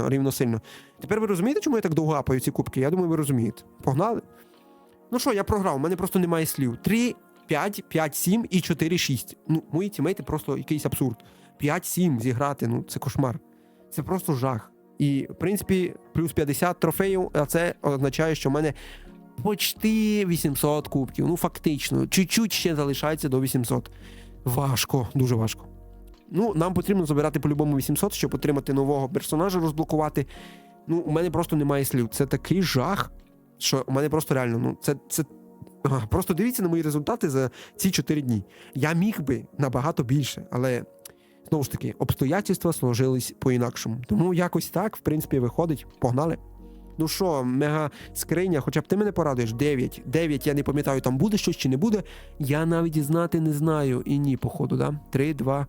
рівносильно. Тепер ви розумієте, чому я так довго апаю ці кубки? Я думаю, ви розумієте. Погнали? Ну що, я програв, у мене просто немає слів. 3, 5, 5-7 і 4-6. Ну, мої тімейти просто якийсь абсурд. 5-7 зіграти, ну це кошмар. Це просто жах. І, в принципі, плюс 50 трофеїв, а це означає, що в мене почти 800 кубків. Ну, фактично. Чуть-чуть ще залишається до 800. Важко, дуже важко. Ну, нам потрібно забирати по-любому 800, щоб отримати нового персонажа, розблокувати. Ну, у мене просто немає слів. Це такий жах, що у мене просто реально, ну, це просто дивіться на мої результати за ці 4 дні. Я міг би набагато більше, але, знову ж таки, обстоятельства сложились по-інакшому. Тому якось так, в принципі, виходить. Погнали. Ну що, мега скриня, хоча б ти мене порадуєш? 9. 9, я не пам'ятаю, там буде щось чи не буде. Я навіть і знати не знаю. І ні, походу, да? 3, 2...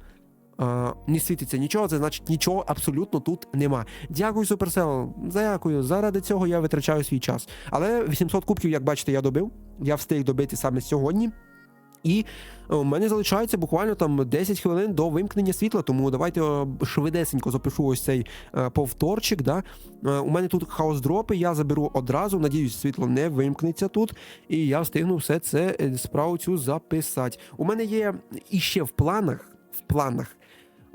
не світиться нічого, це значить нічого абсолютно тут нема. Дякую, Supercell, дякую. Заради цього я витрачаю свій час. Але 800 кубків, як бачите, я добив. Я встиг добити саме сьогодні. І у мене залишається буквально там 10 хвилин до вимкнення світла, тому давайте швидесенько запишу ось цей повторчик. Да? У мене тут хаос-дропи, я заберу одразу, надіюсь, світло не вимкнеться тут, і я встигну все це справу цю записати. У мене є іще в планах,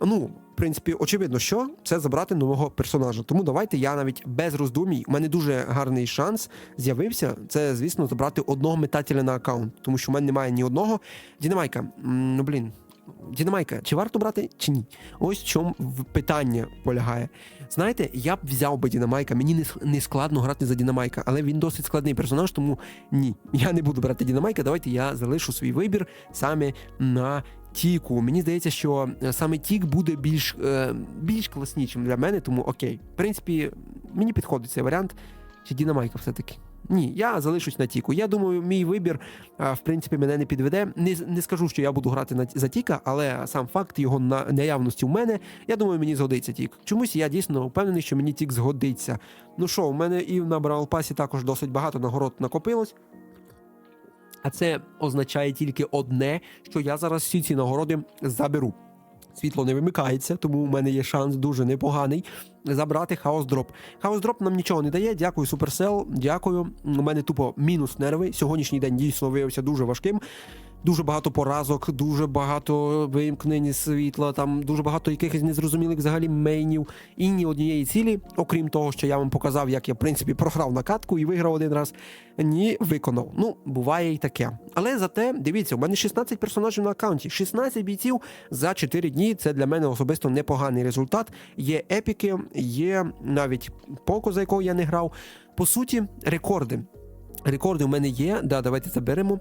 ну, в принципі, очевидно, що це забрати нового персонажа. Тому давайте я навіть без роздумій, у мене дуже гарний шанс з'явився, це, звісно, забрати одного метателя на аккаунт, тому що в мене немає ні одного. Дінамайка, Дінамайка, чи варто брати, чи ні? Ось в чому питання полягає. Знаєте, я б взяв би Дінамайка, мені не складно грати за Дінамайка, але він досить складний персонаж, тому ні, я не буду брати Дінамайка, давайте я залишу свій вибір саме на Тіку. Мені здається, що саме Тік буде більш класнішим для мене, тому окей. В принципі, мені підходить цей варіант. Чи Дінамайка все-таки? Ні, я залишусь на Тіку. Я думаю, мій вибір, в принципі, мене не підведе. Не скажу, що я буду грати за Тіка, але сам факт його наявності у мене, я думаю, мені згодиться Тік. Чомусь я дійсно впевнений, що мені Тік згодиться. Ну що, у мене і на Бравл Пасі також досить багато нагород накопилось. А це означає тільки одне, що я зараз всі ці нагороди заберу. Світло не вимикається, тому у мене є шанс дуже непоганий забрати хаос-дроп. Хаос-дроп нам нічого не дає, дякую, Supercell, дякую. У мене тупо мінус нерви. Сьогоднішній день дійсно виявився дуже важким. Дуже багато поразок, дуже багато вимкнень світла, там дуже багато якихось незрозумілих взагалі мейнів і ні однієї цілі, окрім того, що я вам показав, як я, в принципі, програв на катку і виграв один раз, ні виконав. Ну, буває і таке. Але зате, дивіться, у мене 16 персонажів на аккаунті, 16 бійців за 4 дні, це для мене особисто непоганий результат. Є епіки, є навіть Поко, за якого я не грав. По суті, рекорди. Рекорди в мене є, да, давайте заберемо.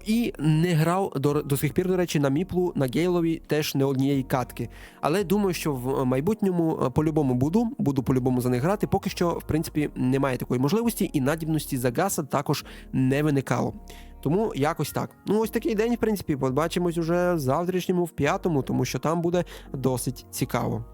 І не грав до сих пір, до речі, на Міплу, на Гейлові теж не однієї катки. Але думаю, що в майбутньому по-любому буду по-любому за них грати. Поки що, в принципі, немає такої можливості і надібності за Гаса також не виникало. Тому якось так. Ну, ось такий день, в принципі, побачимось уже в завтрашньому, в 5-му, тому що там буде досить цікаво.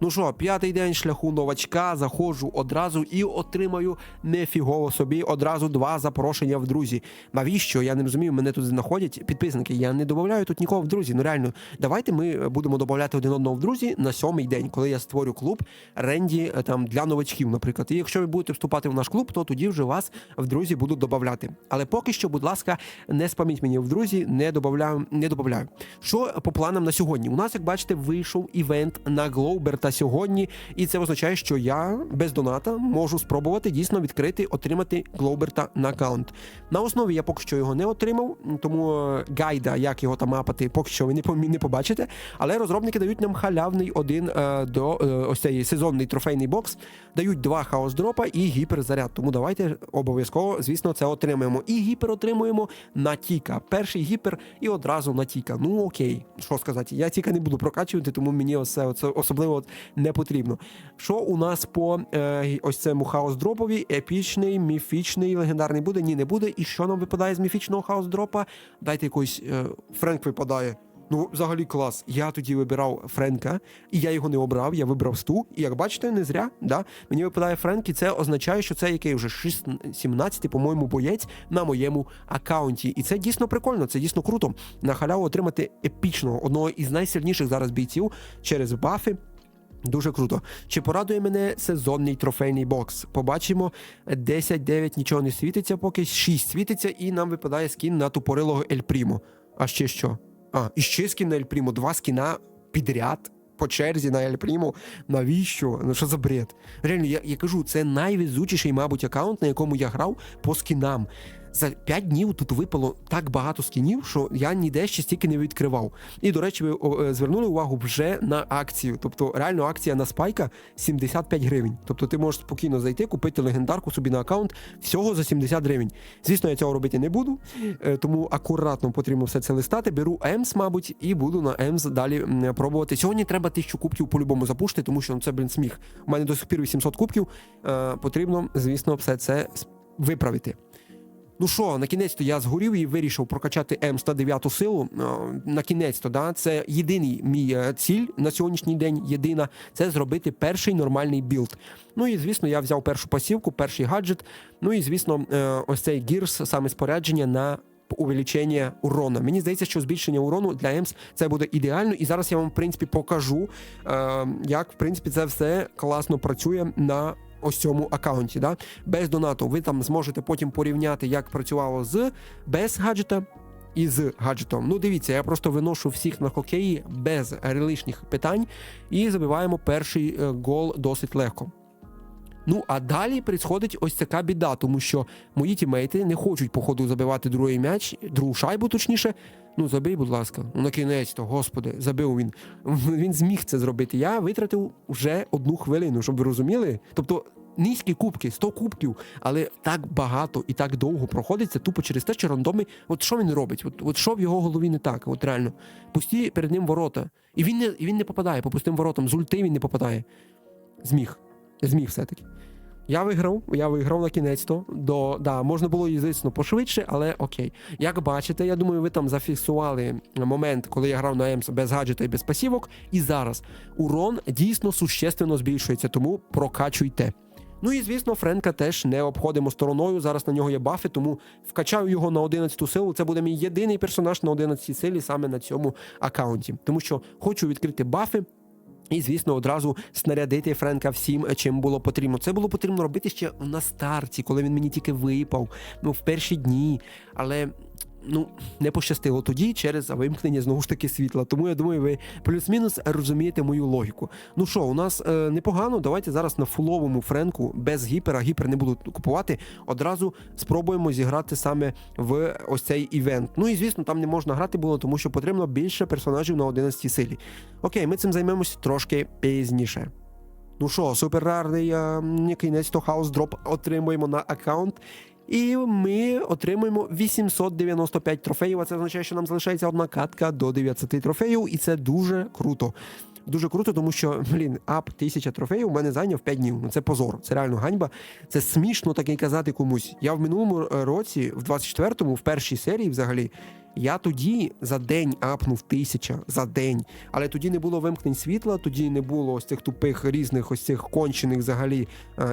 Ну що, 5-й день шляху новачка, заходжу одразу і отримаю нефігово собі одразу 2 запрошення в друзі. Навіщо? Я не розумію, мене тут знаходять підписники, я не додаю тут нікого в друзі, ну реально. Давайте ми будемо додавати один одного в друзі на 7-й день, коли я створю клуб Ренді там для новачків, наприклад. І якщо ви будете вступати в наш клуб, то тоді вже вас в друзі будуть додавати. Але поки що, будь ласка, не спаміть мені в друзі, не додаю. Що по планам на сьогодні? У нас, як бачите, вийшов івент на Глоуберта сьогодні, і це означає, що я без доната можу спробувати дійсно отримати Глоуберта на аккаунт. На основі я поки що його не отримав, тому гайда, як його там мапати, поки що ви не побачите, але розробники дають нам халявний ось цей сезонний трофейний бокс, дають 2 хаос-дропа і гіперзаряд, тому давайте обов'язково, звісно, це отримаємо. І гіпер отримуємо на Тіка. Перший гіпер і одразу на Тіка. Ну окей, що сказати, я Тіка не буду прокачувати, тому мені це особливо не потрібно. Що у нас по ось цьому хаос-дропові? Епічний, міфічний, легендарний буде? Ні, не буде. І що нам випадає з міфічного хаос-дропа? Дайте якийсь Френк випадає. Ну, взагалі клас. Я тоді вибирав Френка, і я його не обрав, я вибрав Сту. І як бачите, не зря, да? Мені випадає Френк, і це означає, що це який вже 17-й, по-моєму, боєць на моєму аккаунті. І це дійсно прикольно, це дійсно круто. На халяву отримати епічного, одного із найсильніших зараз бійців через бафи. Дуже круто. Чи порадує мене сезонний трофейний бокс? Побачимо. 10-9 нічого не світиться, поки 6 світиться, і нам випадає скін на тупорилого Ель Прімо. А ще що? І ще скін на Ель Прімо. 2 скіна підряд по черзі на Ель Прімо. Навіщо? Ну що за бред? Реально, я кажу, це найвезучіший, мабуть, аккаунт, на якому я грав по скінам. за 5 днів тут випало так багато скінів, що я ніде ще стільки не відкривав. І, до речі, ви звернули увагу вже на акцію. Тобто, реально акція на спайка 75 гривень. Тобто ти можеш спокійно зайти, купити легендарку собі на аккаунт всього за 70 гривень. Звісно, я цього робити не буду, тому акуратно потрібно все це листати. Беру ЕМС, мабуть, і буду на ЕМС далі пробувати. Сьогодні треба 1000 кубків по-любому запушити, тому що це, сміх. У мене до сих пір 800 кубків. Потрібно, звісно, все це виправити. Ну що, на кінець-то я згорів і вирішив прокачати ЕМС на 9 силу. На кінець-то, да, це єдиний мій ціль на сьогоднішній день, єдина, це зробити перший нормальний білд. Ну і, звісно, я взяв першу пасівку, перший гаджет, ну і, звісно, ось цей гірс, саме спорядження на увеличення урона. Мені здається, що збільшення урону для ЕМС це буде ідеально, і зараз я вам, в принципі, покажу, як, в принципі, це все класно працює на ось цьому аккаунті, да? Без донату. Ви там зможете потім порівняти, як працювало без гаджета і з гаджетом. Ну, дивіться, я просто виношу всіх на хокеї без лишніх питань і забиваємо перший гол досить легко. Ну, а далі приходить ось така біда, тому що мої тімейти не хочуть, по ходу, забивати другий м'яч, другу шайбу, точніше. Ну, забий, будь ласка. Ну, на кінець-то, господи, забив він. Він зміг це зробити. Я витратив вже 1 хвилину, щоб ви розуміли. Тобто, низькі кубки, 100 кубків, але так багато і так довго проходиться тупо через те, що рандоми, от що він робить? От що в його голові не так, от реально. Пусті перед ним ворота. І він не попадає по пустим воротам, з ульти він не попадає. Зміг все-таки. Я виграв на кінець-то. Да, можна було, звісно, пошвидше, але окей. Як бачите, я думаю, ви там зафіксували момент, коли я грав на ЕМС без гаджета і без пасівок, і зараз урон дійсно существенно збільшується, тому прокачуйте. Ну і, звісно, Френка теж не обходимо стороною, зараз на нього є бафи, тому вкачаю його на 11 силу, це буде мій єдиний персонаж на 11 силі саме на цьому аккаунті. Тому що хочу відкрити бафи, і, звісно, одразу снарядити Френка всім, чим було потрібно. Це було потрібно робити ще на старті, коли він мені тільки випав, в перші дні. Але, не пощастило тоді через вимкнення, знову ж таки, світла. Тому, я думаю, ви плюс-мінус розумієте мою логіку. Ну що, у нас непогано. Давайте зараз на фуловому Френку, без гіпера, гіпер не буду купувати, одразу спробуємо зіграти саме в ось цей івент. Ну і, звісно, там не можна грати було, тому що потрібно більше персонажів на 11 силі. Окей, ми цим займемось трошки пізніше. Ну що, суперрарний кінець-то хаус-дроп отримуємо на аккаунт. І ми отримуємо 895 трофеїв, а це означає, що нам залишається одна катка до 900 трофеїв, і це дуже круто. Дуже круто, тому що, ап 1000 трофеїв у мене зайняв 5 днів. Ну це позор, це реально ганьба. Це смішно таке казати комусь. Я в минулому році, в 24-му, в першій серії взагалі, я тоді за день апнув 1000, за день. Але тоді не було вимкнень світла, тоді не було ось цих тупих різних ось цих кончених взагалі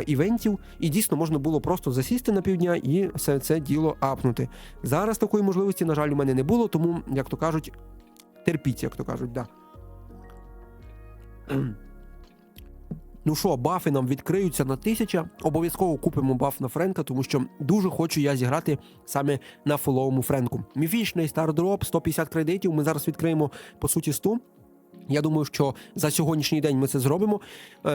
івентів. І дійсно можна було просто засісти на півдня і все це діло апнути. Зараз такої можливості, на жаль, у мене не було, тому, як то кажуть, терпіть, як то кажуть, да. Ну що, бафи нам відкриються на 1000. Обов'язково купимо баф на Френка, тому що дуже хочу я зіграти саме на фуловому Френку. Міфічний стардроп, 150 кредитів, ми зараз відкриємо, по суті, 100. Я думаю, що за сьогоднішній день ми це зробимо.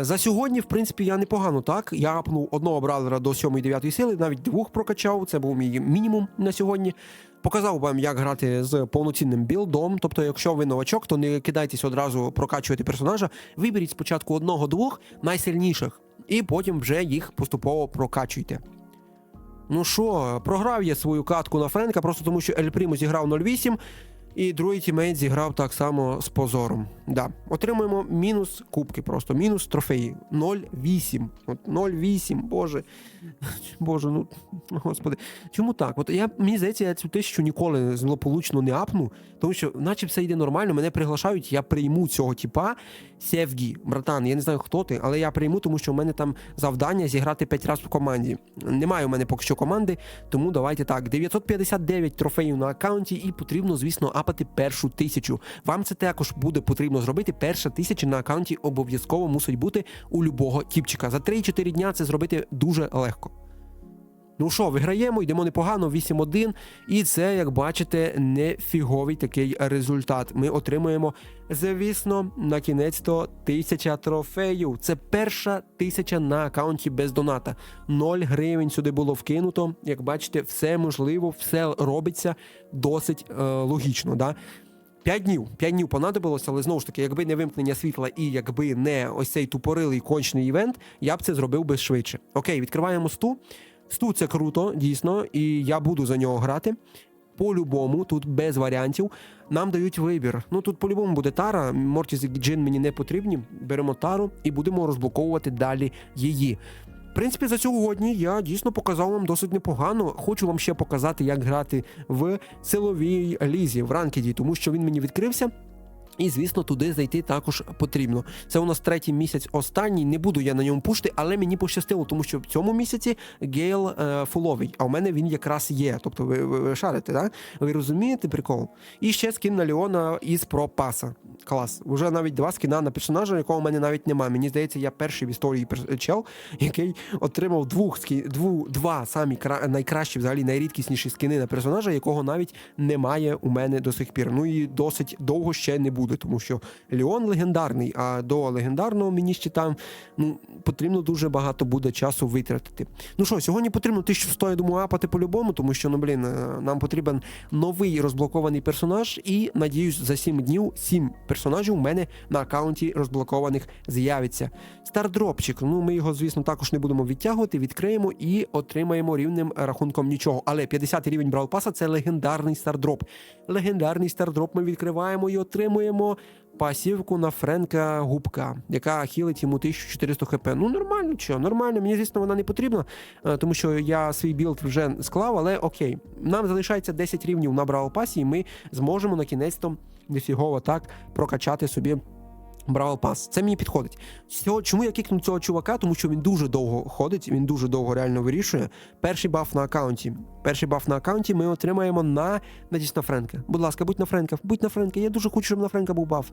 За сьогодні, в принципі, я непогано, так? Я апнув одного бравлера до 7-9 сили, навіть 2 прокачав, це був мій мінімум на сьогодні. Показав вам, як грати з повноцінним білдом, тобто, якщо ви новачок, то не кидайтесь одразу прокачувати персонажа, виберіть спочатку 1-2 найсильніших, і потім вже їх поступово прокачуйте. Ну що, програв я свою катку на Френка, просто тому що Ель Прімо зіграв 0.8, і другий тімейт зіграв так само з позором. Да. Отримуємо мінус кубки просто, мінус трофеї. 0.8. От 0.8, боже. Боже, ну, господи. Чому так? От мені здається, я цю 1000 ніколи злополучно не апну, тому що наче все йде нормально, мене приглашають, я прийму цього типа Севгі. Братан, я не знаю, хто ти, але я прийму, тому що в мене там завдання зіграти 5 разів в команді. Немає у мене поки що команди, тому давайте так. 959 трофеїв на аккаунті і потрібно, звісно, апати першу 1000. Вам це також буде потрібно зробити. Перша 1000 на аккаунті обов'язково мусить бути у любого тіпчика. За 3-4 дня це зробити дуже легко. Ну що, виграємо, йдемо непогано, 8-1, і це, як бачите, не фіговий такий результат. Ми отримуємо, звісно, на кінець-то 1000 трофеїв. Це перша 1000 на аккаунті без доната. 0 гривень сюди було вкинуто. Як бачите, все можливо, все робиться досить логічно, да? 5 днів понадобилося, але знову ж таки, якби не вимкнення світла і якби не ось цей тупорилий кончений івент, я б це зробив би швидше. Окей, відкриваємо сту. Сту це круто, дійсно, і я буду за нього грати. По-любому, тут без варіантів. Нам дають вибір. Ну тут по-любому буде Тара, Мортіс і Джин мені не потрібні. Беремо Тару і будемо розблоковувати далі її. В принципі, за сьогодні я дійсно показав вам досить непогано. Хочу вам ще показати, як грати в силовій лізі, в ранкеді, тому що він мені відкрився. І, звісно, туди зайти також потрібно. Це у нас 3-й місяць останній, не буду я на ньому пушити, але мені пощастило, тому що в цьому місяці Гейл фуловий, а у мене він якраз є. Тобто ви шарите, так? Ви розумієте прикол? І ще скін на Леона із пропаса. Клас. Уже навіть 2 скіна на персонажа, якого в мене навіть немає. Мені здається, я перший в історії чел, який отримав 2 самі найкращі, взагалі найрідкісніші скіни на персонажа, якого навіть немає у мене до сих пір. Ну і досить довго ще не буде, тому що Леон легендарний, а до легендарного мені ще там потрібно дуже багато буде часу витратити. Ну що, сьогодні потрібно 1100, я думаю, апати по-любому, тому що, нам потрібен новий розблокований персонаж і, надіюсь, за 7 днів 7 персонажів у мене на аккаунті розблокованих з'явиться. Стардропчик, ми його, звісно, також не будемо відтягувати, відкриємо і отримаємо рівним рахунком нічого. Але 50 рівень Бравл Паса – це легендарний стардроп. Легендарний стардроп ми відкриваємо і отримуємо пасівку на Френка Губка, яка хілить йому 1400 хп. Ну, нормально, нормально. Мені, звісно, вона не потрібна, тому що я свій білд вже склав, але окей. Нам залишається 10 рівнів на Бравл Пасі, і ми зможемо на кінець-то нефігово так прокачати собі Бравл Пас. Це мені підходить. Чому я кикнув цього чувака? Тому що він дуже довго ходить, він дуже довго реально вирішує. Перший баф на аккаунті ми отримаємо на Френка. Будь ласка, будь на Френка. Я дуже хочу, щоб на Френка був баф.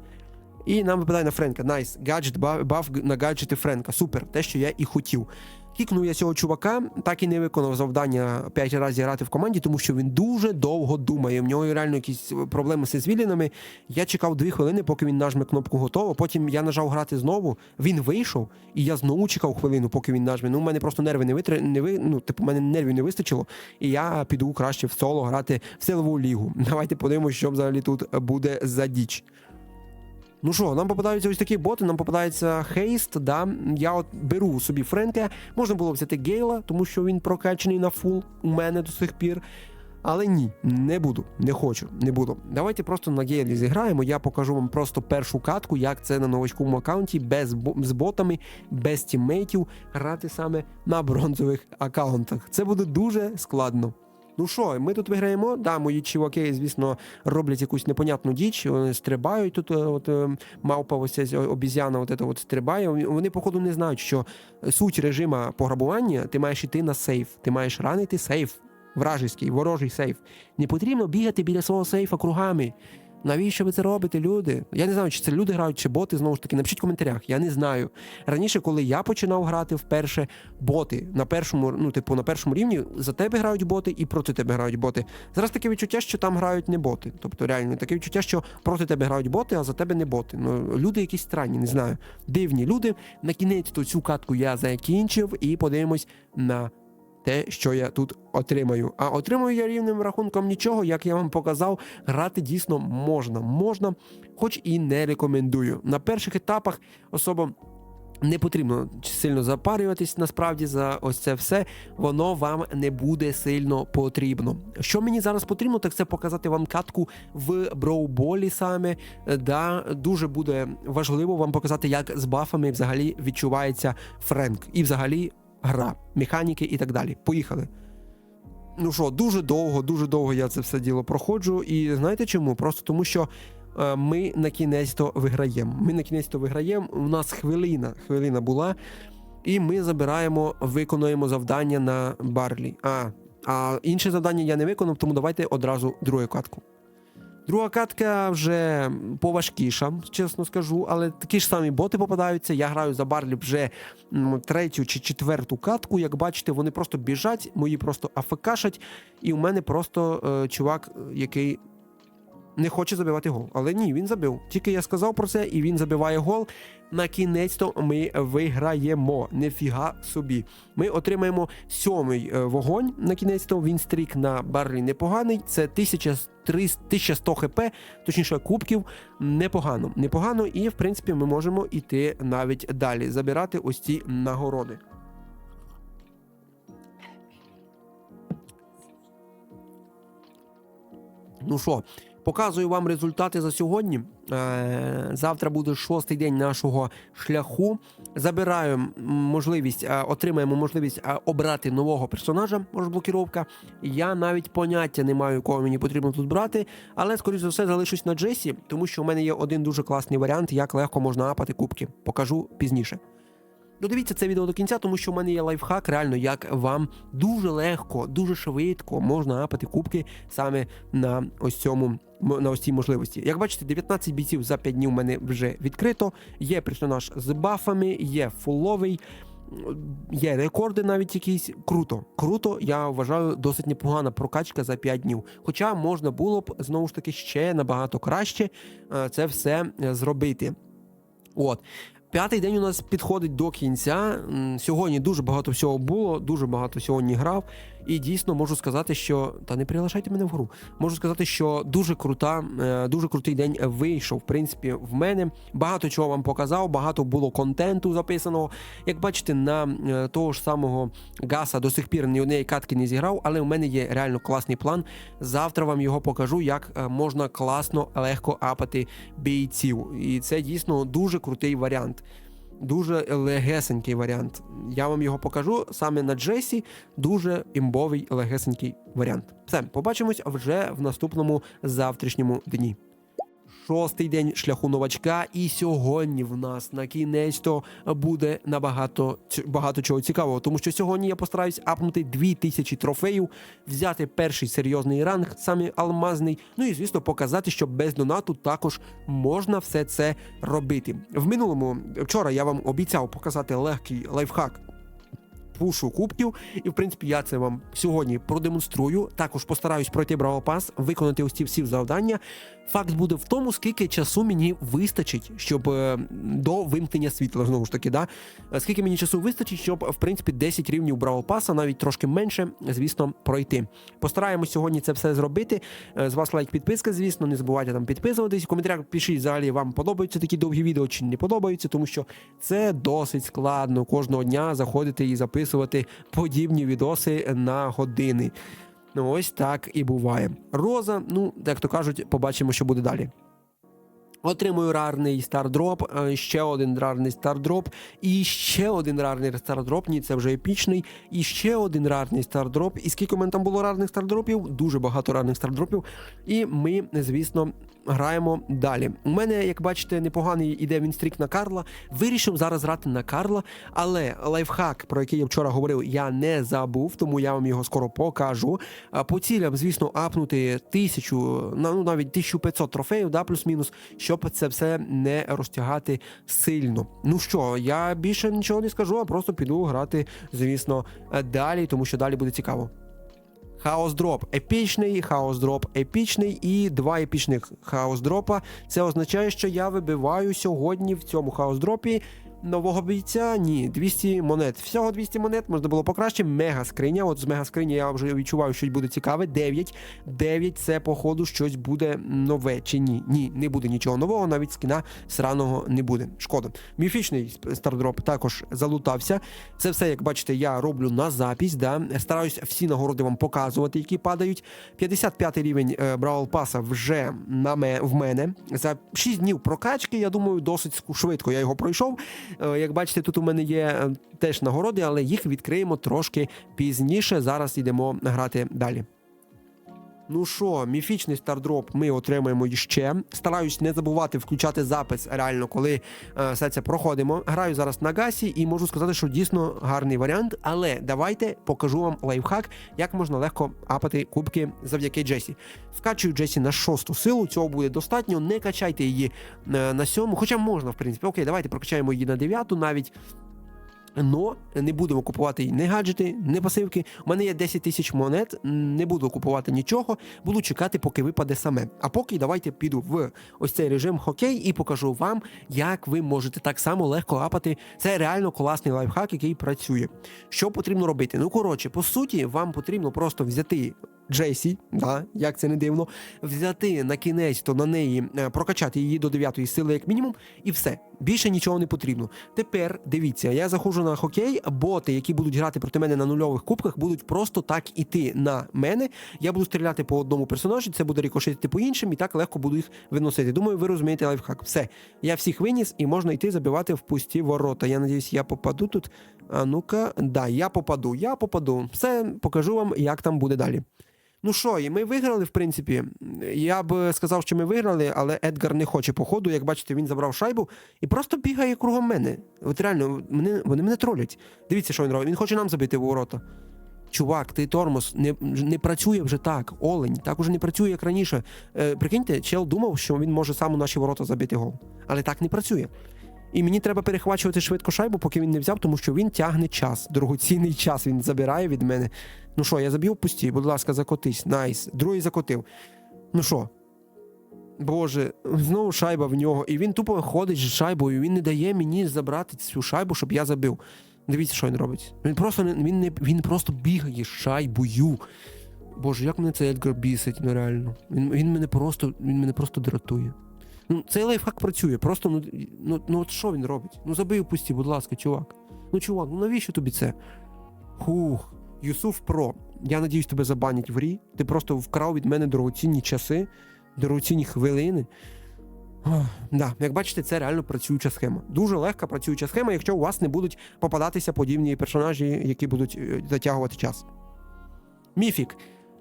І нам випадає на Френка. Найс. Гаджет, баф на гаджети Френка. Супер. Те, що я і хотів. Кікнув я цього чувака, так і не виконав завдання 5 разів грати в команді, тому що він дуже довго думає. В нього реально якісь проблеми з звілінами. Я чекав 2 хвилини, поки він нажме кнопку «Готово». Потім я нажав грати знову, він вийшов, і я знову чекав хвилину, поки він нажме. У мене просто нерви мене нервів не вистачило, і я піду краще в соло грати в силову лігу. Давайте подивимося, що взагалі тут буде за діч. Ну що, нам попадаються ось такі боти, нам попадається Хейст, да. Я от беру собі Френка, можна було взяти Гейла, тому що він прокачаний на фул у мене до сих пір. Але ні, не буду, не хочу, не буду. Давайте просто на Гейлі зіграємо, я покажу вам просто першу катку, як це на новачковому аккаунті, з ботами, без тіммейтів, грати саме на бронзових аккаунтах. Це буде дуже складно. Ну що, ми тут виграємо, да, мої чуваки, звісно, роблять якусь непонятну діч, вони стрибають тут, мавпа, ось ця обіз'яна, стрибає, вони, походу, не знають, що суть режима пограбування, ти маєш йти на сейф, ти маєш ранити сейф, ворожий сейф. Не потрібно бігати біля свого сейфа кругами. Навіщо ви це робите, люди? Я не знаю, чи це люди грають, чи боти, знову ж таки, напишіть в коментарях, я не знаю. Раніше, коли я починав грати вперше, боти на першому рівні, за тебе грають боти і проти тебе грають боти. Зараз таке відчуття, що там грають не боти. Тобто, реально, таке відчуття, що проти тебе грають боти, а за тебе не боти. Люди якісь странні, не знаю. Дивні люди. На кінець цю катку я закінчив і подивимось на те, що я тут отримаю. А отримую я рівним рахунком нічого, як я вам показав, грати дійсно можна, хоч і не рекомендую. На перших етапах особо не потрібно сильно запарюватись, насправді, за ось це все, воно вам не буде сильно потрібно. Що мені зараз потрібно, так це показати вам катку в броуболі саме, да, дуже буде важливо вам показати, як з бафами взагалі відчувається Френк, і взагалі гра, механіки і так далі. Поїхали. Ну що, дуже довго я це все діло проходжу, і знаєте чому? Просто тому, що ми на кінець-то виграємо. У нас хвилина була, і ми виконуємо завдання на Барлі. А інше завдання я не виконав, тому давайте одразу другу катку. Друга катка вже поважкіша, чесно скажу, але такі ж самі боти попадаються. Я граю за Барлі вже третю чи четверту катку. Як бачите, вони просто біжать, мої просто АФКшать, і у мене просто чувак, який не хоче забивати гол. Але ні, він забив. Тільки я сказав про це, і він забиває гол. На кінець-то ми виграємо. Нефіга собі. Ми отримаємо 7-й вогонь на кінець-то. Він стрік на Барлі непоганий. Це 1100 хп, точніше кубків. Непогано. Непогано, і в принципі ми можемо йти навіть далі. Забирати ось ці нагороди. Ну що, показую вам результати за сьогодні. Завтра буде 6-й день нашого шляху. Забираємо можливість, отримаємо можливість обрати нового персонажа, розблокіровка. Я навіть поняття не маю, кого мені потрібно тут брати, але, скоріш за все, залишусь на Джесі, тому що у мене є один дуже класний варіант, як легко можна апати кубки. Покажу пізніше. Додивіться це відео до кінця, тому що в мене є лайфхак, реально, як вам дуже легко, дуже швидко можна апати кубки саме на ось цій можливості. Як бачите, 19 бійців за 5 днів у мене вже відкрито, є персонаж з бафами, є фуловий, є рекорди навіть якісь. Круто, я вважаю, досить непогана прокачка за 5 днів. Хоча можна було б, знову ж таки, ще набагато краще це все зробити. От. 5-й день у нас підходить до кінця. Сьогодні дуже багато всього було, дуже багато сьогодні грав. І дійсно можу сказати, що... Та не приглашайте мене вгору. Можу сказати, що дуже крутий день вийшов, в принципі, в мене. Багато чого вам показав, багато було контенту записаного. Як бачите, на того ж самого Гаса до сих пір ні однієї катки не зіграв, але в мене є реально класний план. Завтра вам його покажу, як можна класно, легко апати бійців. І це дійсно дуже крутий варіант. Дуже легесенький варіант. Я вам його покажу саме на Джесі. Дуже імбовий, легесенький варіант. Все, побачимось вже в наступному завтрашньому дні. 6-й день шляху новачка, і сьогодні в нас на кінець-то буде багато чого цікавого, тому що сьогодні я постараюсь апнути 2000 трофеїв, взяти перший серйозний ранг, саме алмазний, ну і, звісно, показати, що без донату також можна все це робити. Вчора я вам обіцяв показати легкий лайфхак пушу кубків, і в принципі я це вам сьогодні продемонструю. Також постараюсь пройти Бравл Пас, виконати ось ці всі завдання. Факт буде в тому, скільки часу мені вистачить, щоб до вимкнення світла, знову ж таки, да? Скільки мені часу вистачить, щоб, в принципі, 10 рівнів Бравл Паса, навіть трошки менше, звісно, пройти. Постараємось сьогодні це все зробити. З вас лайк, підписка, звісно, не забувайте там підписуватись. В коментарях пишіть, взагалі, вам подобаються такі довгі відео чи не подобаються, тому що це досить складно кожного дня заходити і записувати подібні відоси на години. Ну, ось так і буває. Роза, ну, як то кажуть, побачимо, що буде далі. Отримую рарний стардроп, ще один рарний стардроп, і ще один рарний стардроп, ні, це вже епічний, і ще один рарний стардроп. І скільки у мене там було рарних стардропів? Дуже багато рарних стардропів. І ми, звісно, граємо далі. У мене, як бачите, непоганий іде вінстрік на Карла. Вирішив зараз грати на Карла, але лайфхак, про який я вчора говорив, я не забув, тому я вам його скоро покажу. По цілям, звісно, апнути 1000, ну навіть 1500 трофеїв, да, плюс-мінус, щоб це все не розтягати сильно. Ну що, я більше нічого не скажу, а просто піду грати, звісно, далі, тому що далі буде цікаво. Хаос-дроп епічний і 2 епічних хаос-дропа. Це означає, що я вибиваю сьогодні в цьому хаос-дропі нового бійця. Ні, 200 монет. Всього 200 монет, можна було покраще. Мега-скриня. От з мега-скрині я вже відчуваю, що буде цікаве. 9 це, походу, щось буде нове. Чи ні? Ні, не буде нічого нового, навіть скіна сраного не буде. Шкода. Міфічний стардроп також залутався. Це все, як бачите, я роблю на запись. Да? Стараюсь всі нагороди вам показувати, які падають. 55 рівень Бравл Паса вже в мене. За 6 днів прокачки, я думаю, досить швидко я його пройшов. Як бачите, тут у мене є теж нагороди, але їх відкриємо трошки пізніше. Зараз йдемо грати далі. Ну що, міфічний стардроп ми отримаємо іще. Стараюсь не забувати включати запис реально, коли все це проходимо. Граю зараз на гасі і можу сказати, що дійсно гарний варіант, але давайте покажу вам лайфхак, як можна легко апати кубки завдяки Джесі. Вкачую Джесі на 6-ту силу, цього буде достатньо, не качайте її на 7-му, хоча можна, в принципі. Окей, давайте прокачаємо її на 9-ту навіть. Но не будемо купувати не гаджети, не пасивки. У мене є 10 тисяч монет, не буду купувати нічого, буду чекати, поки випаде саме. А поки давайте піду в ось цей режим хокей і покажу вам, як ви можете так само легко апати. Це реально класний лайфхак, який працює. Що потрібно робити? Ну, коротше, по суті, вам потрібно просто взяти Джесі, да, як це не дивно, взяти на кінець, то на неї прокачати її до 9-ї сили як мінімум, і все. Більше нічого не потрібно. Тепер, дивіться, я заходжу на хокей, боти, які будуть грати проти мене на нульових кубках, будуть просто так іти на мене. Я буду стріляти по одному персонажу, це буде рикошетити по іншим, і так легко буду їх виносити. Думаю, ви розумієте лайфхак. Все, я всіх виніс, і можна йти забивати в пусті ворота. Я надіюсь, я попаду тут. А ну-ка, да, я попаду. Все, покажу вам, як там буде далі. Ну що, і ми виграли, в принципі. Я б сказав, що ми виграли, але Едгар не хоче по ходу. Як бачите, він забрав шайбу і просто бігає кругом мене. От реально, вони мене тролять. Дивіться, що він робить. Він хоче нам забити в ворота. Чувак, ти тормоз, не працює вже так. Олень, так уже не працює, як раніше. Прикиньте, чел думав, що він може сам у наші ворота забити гол. Але так не працює. І мені треба перехвачувати швидко шайбу, поки він не взяв, тому що він тягне час. Дорогоцінний час він забирає від мене. Ну що, я заб'ю в пусті, будь ласка, закотись. Найс. Другий закотив. Ну що? Боже, знову шайба в нього. І він тупо ходить з шайбою, він не дає мені забрати цю шайбу, щоб я забив. Дивіться, що він робить. Він просто бігає з шайбою. Боже, як мене цей Едгар бісить, ну реально. Він мене просто дратує. Ну, цей лайфхак працює, просто, от що він робить? Ну, забий в пусті, будь ласка, чувак. Ну, чувак, ну навіщо тобі це? Хух, Юсуф Про, я надіюсь, тебе забанять в Рі. Ти просто вкрав від мене дорогоцінні часи, дорогоцінні хвилини. Да, як бачите, це реально працююча схема. Дуже легка працююча схема, якщо у вас не будуть попадатися подібні персонажі, які будуть затягувати час. Міфік.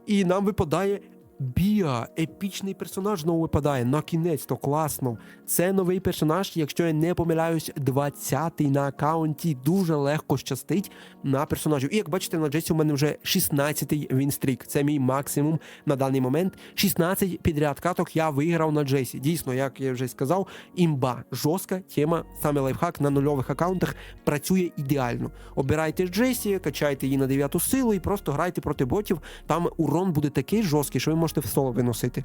І нам випадає Біа, епічний персонаж знову випадає, на кінець, то класно. Це новий персонаж, якщо я не помиляюсь, 20-й на аккаунті, дуже легко щастить на персонажів. І як бачите, на Джесі у мене вже 16-й вінстрік, це мій максимум на даний момент. 16 підряд каток я виграв на Джесі. Дійсно, як я вже сказав, імба, жорстка тема, саме лайфхак на нульових аккаунтах працює ідеально. Обирайте Джесі, качайте її на 9-ту силу і просто грайте проти ботів, там урон буде такий жорсткий, що ви можете в соло виносити.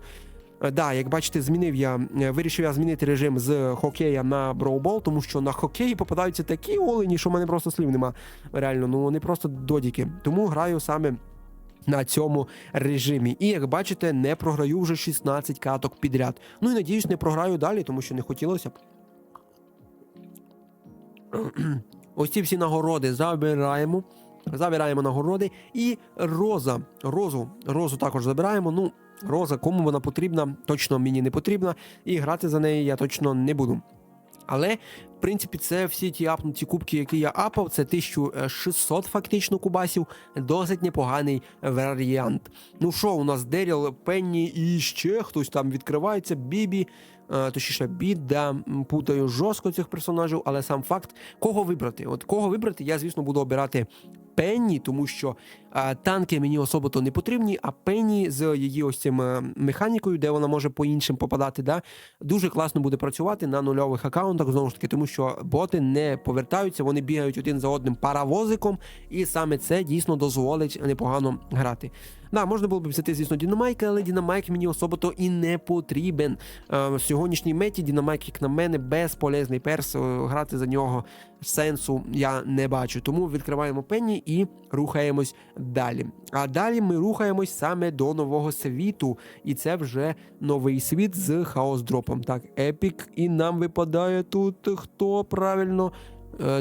Да, як бачите, вирішив я змінити режим з хокея на броубол, тому що на хокеї попадаються такі олені, що в мене просто слів нема. Реально, ну вони просто додіки. Тому граю саме на цьому режимі. І як бачите, не програю вже 16 каток підряд. Ну і надіюсь, не програю далі, тому що не хотілося б. Ось ці всі нагороди забираємо. Забираємо нагороди. І Розу також забираємо. Ну, Роза, кому вона потрібна, точно мені не потрібна. І грати за неї я точно не буду. Але, в принципі, це всі ті апнуті кубки, які я апав, це 1600 фактично кубасів, досить непоганий варіант. Ну що, у нас Деріл, Пенні і ще хтось там відкривається, Бібі, точніше Біда, путаю жорстко цих персонажів, але сам факт, кого вибрати? От кого вибрати, я, звісно, буду обирати Пенні, тому що танки мені особо-то не потрібні, а Пенні з її ось цим механікою, де вона може по іншим попадати, да, дуже класно буде працювати на нульових аккаунтах, знову ж таки, тому що боти не повертаються, вони бігають один за одним паровозиком, і саме це дійсно дозволить непогано грати. Да, можна було б взяти, звісно, Дінамайка, але Дінамайк мені особо-то і не потрібен. В сьогоднішній меті Дінамайк, як на мене, безполезний перс, грати за нього сенсу я не бачу. Тому відкриваємо Пенні і рухаємось далі. А далі ми рухаємось саме до нового світу, і це вже новий світ з хаос-дропом. Так, Епік, і нам випадає тут хто правильно?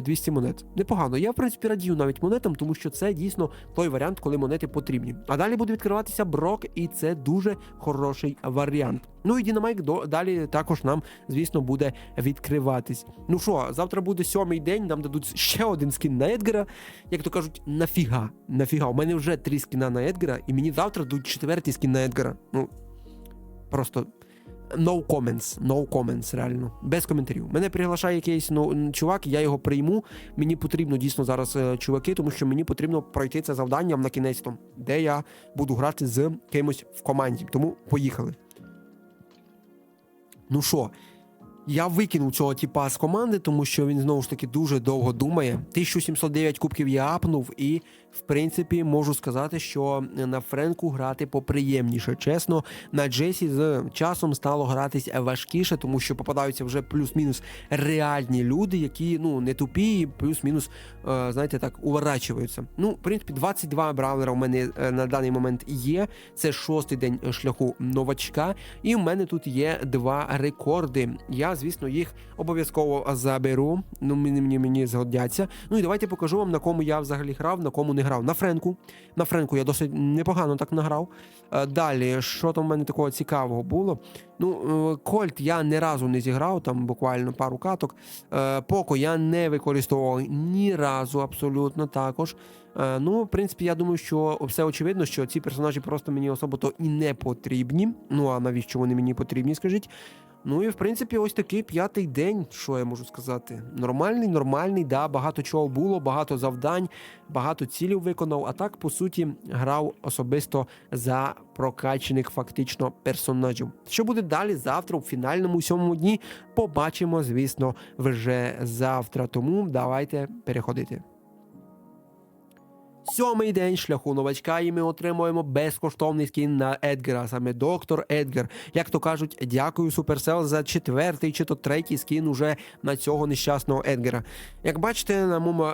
200 монет. Непогано. Я, в принципі, радію навіть монетам, тому що це дійсно той варіант, коли монети потрібні. А далі буде відкриватися Брок, і це дуже хороший варіант. Ну і Дінамайк далі також нам, звісно, буде відкриватись. Ну що, завтра буде 7-й день, нам дадуть ще один скін на Едгара. Як то кажуть, нафіга? Нафіга? У мене вже 3 скіна на Едгара, і мені завтра дадуть 4-й скін на Едгара. Ну, просто... No comments, реально. Без коментарів. Мене приглашає якийсь чувак, я його прийму. Мені потрібно дійсно зараз чуваки, тому що мені потрібно пройти це завданням на кінець-то, де я буду грати з кимось в команді. Тому поїхали. Ну що, я викинув цього типа з команди, тому що він знову ж таки дуже довго думає. 1709 кубків я апнув і, в принципі, можу сказати, що на Френку грати поприємніше. Чесно, на Джесі з часом стало гратись важкіше, тому що попадаються вже плюс-мінус реальні люди, які, не тупі, і плюс-мінус, знаєте, так, уворачуються. Ну, в принципі, 22 бравлера у мене на даний момент є. Це 6-й день шляху новачка. І в мене тут є 2 рекорди. Я, звісно, їх обов'язково заберу. Ну, мені згодяться. Ну і давайте покажу вам, на кому я взагалі грав, на кому не грав. На Френку я досить непогано так награв. Далі, що там в мене такого цікавого було? Ну, Кольт я ні разу не зіграв, там буквально пару каток. Поко я не використовував ні разу абсолютно також. Ну, в принципі, я думаю, що все очевидно, що ці персонажі просто мені особо-то і не потрібні. Ну, а навіщо вони мені потрібні, скажіть? Ну і, в принципі, ось такий 5-й день, що я можу сказати. Нормальний, да, багато чого було, багато завдань, багато цілів виконав, а так, по суті, грав особисто за прокачених фактично персонажів. Що буде далі завтра, у фінальному 7-му дні, побачимо, звісно, вже завтра. Тому давайте переходити. 7-й день шляху новачка, і ми отримуємо безкоштовний скін на Едгара, саме доктор Едгар. Як то кажуть, дякую Supercell за 4-й чи то 3-й скін уже на цього нещасного Едгара. Як бачите,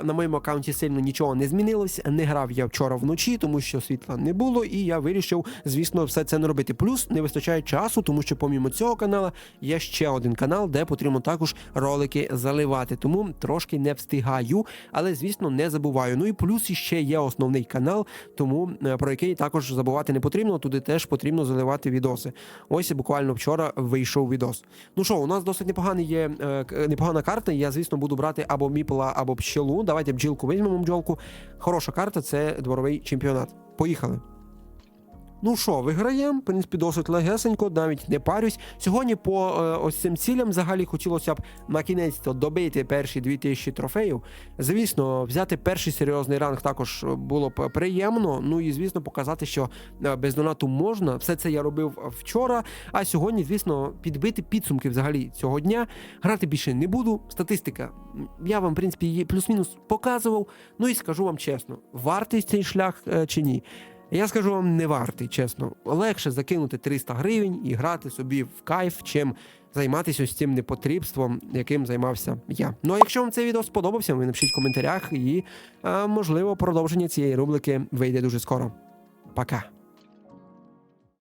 на моєму аккаунті сильно нічого не змінилось. Не грав я вчора вночі, тому що світла не було, і я вирішив, звісно, все це не робити. Плюс не вистачає часу, тому що помімо цього каналу є ще один канал, де потрібно також ролики заливати. Тому трошки не встигаю, але, звісно, не забуваю. Ну і плюс іще є основний канал, тому про який також забувати не потрібно, туди теж потрібно заливати відоси. Ось буквально вчора вийшов відос. Ну що, у нас досить непогана карта, я, звісно, буду брати або міпла, або пчелу. Давайте бджілку візьмемо, бджолку. Хороша карта, це дворовий чемпіонат. Поїхали. Ну що, виграємо, в принципі, досить легесенько, навіть не парюсь. Сьогодні по ось цим цілям взагалі хотілося б на кінець-то добити перші 2000 трофеїв. Звісно, взяти перший серйозний ранг також було б приємно. Ну і, звісно, показати, що без донату можна. Все це я робив вчора, а сьогодні, звісно, підбити підсумки взагалі цього дня. Грати більше не буду. Статистика, я вам, в принципі, її плюс-мінус показував. Ну і скажу вам чесно, вартий цей шлях чи ні? Я скажу вам, не вартий, чесно. Легше закинути 300 гривень і грати собі в кайф, чим займатися ось цим непотрібством, яким займався я. Ну а якщо вам цей відео сподобався, ви напишіть в коментарях і, можливо, продовження цієї рубрики вийде дуже скоро. Пока!